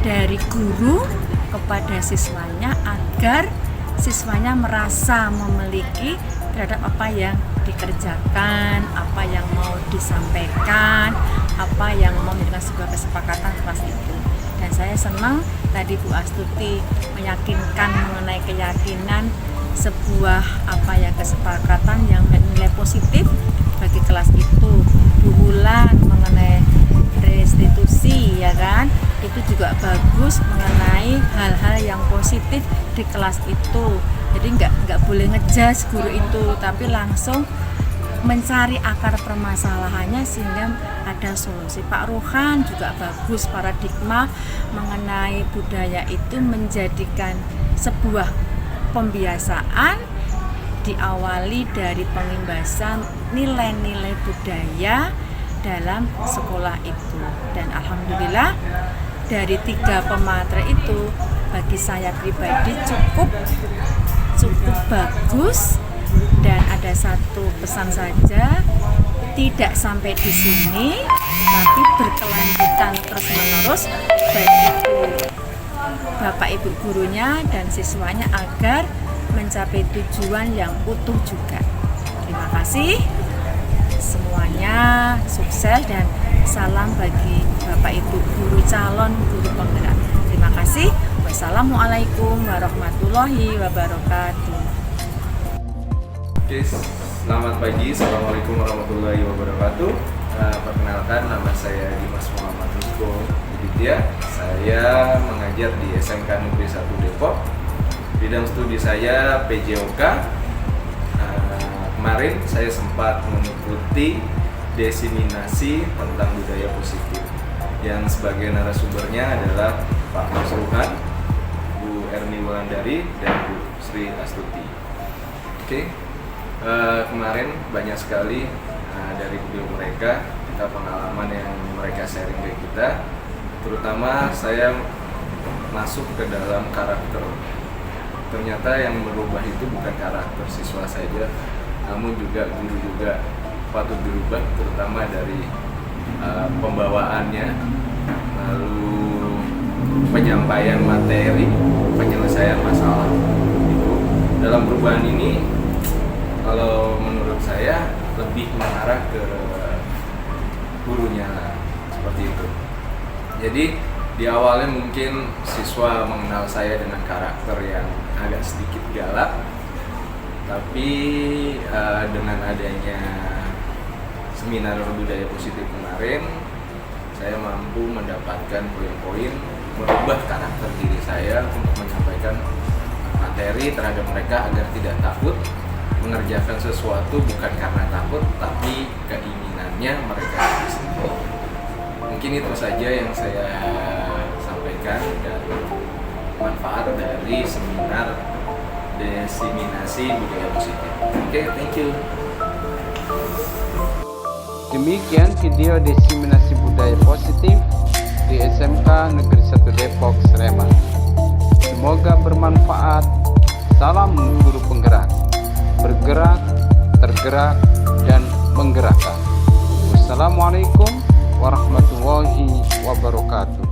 dari guru kepada siswanya, agar siswanya merasa memiliki terhadap apa yang dikerjakan, apa yang mau disampaikan, apa yang mau menjadikan sebuah kesepakatan kelas itu. Dan saya senang tadi Bu Astuti meyakinkan mengenai keyakinan sebuah kesepakatan yang bernilai positif bagi kelas itu. Bu Wulan mengenai restitusi, ya kan, itu juga bagus mengenai hal-hal yang positif di kelas itu. Jadi nggak boleh ngejudge guru itu, tapi langsung mencari akar permasalahannya sehingga ada solusi. Pak Ruhan juga bagus, paradigma mengenai budaya itu menjadikan sebuah pembiasaan diawali dari pengimbasan nilai-nilai budaya dalam sekolah itu. Dan alhamdulillah dari 3 pemateri itu bagi saya pribadi cukup bagus. Dan ada satu pesan saja, tidak sampai di sini, tapi berkelanjutan terus-menerus baik itu Bapak Ibu gurunya dan siswanya agar mencapai tujuan yang utuh juga. Terima kasih semuanya, sukses dan salam bagi Bapak Ibu guru calon guru penggerak. Terima kasih. Wassalamualaikum warahmatullahi wabarakatuh. Oke, selamat pagi. Assalamualaikum warahmatullahi wabarakatuh. Perkenalkan, nama saya Dimas Muhammad Rizko Widya. Saya mengajar di SMK Negeri 1 Depok. Bidang studi saya PJOK. Kemarin saya sempat mengikuti desiminasi tentang budaya positif yang sebagai narasumbernya adalah Pak Masruhan, Bu Erni Wulandari, dan Bu Sri Astuti. Oke. Kemarin banyak sekali dari video mereka, pengalaman yang mereka sharing ke kita, terutama saya masuk ke dalam karakter. Ternyata yang merubah itu bukan karakter siswa saja, namun juga guru juga patut dirubah, terutama dari pembawaannya, lalu penyampaian materi, penyelesaian masalah. Dalam perubahan ini, kalau menurut saya lebih mengarah ke gurunya, seperti itu. Jadi di awalnya mungkin siswa mengenal saya dengan karakter yang agak sedikit galak, tapi dengan adanya seminar budaya positif kemarin, saya mampu mendapatkan poin-poin merubah karakter diri saya untuk menyampaikan materi terhadap mereka agar tidak takut mengerjakan sesuatu bukan karena takut, tapi keinginannya mereka sendiri. Mungkin itu saja yang saya sampaikan dan manfaat dari seminar desiminasi budaya positif. Oke, thank you. Demikian video desiminasi budaya positif di SMK Negeri 1 Depok, Sleman. Semoga bermanfaat. Salam guru penggerak. Bergerak, tergerak, dan menggerakkan. Wassalamualaikum warahmatullahi wabarakatuh.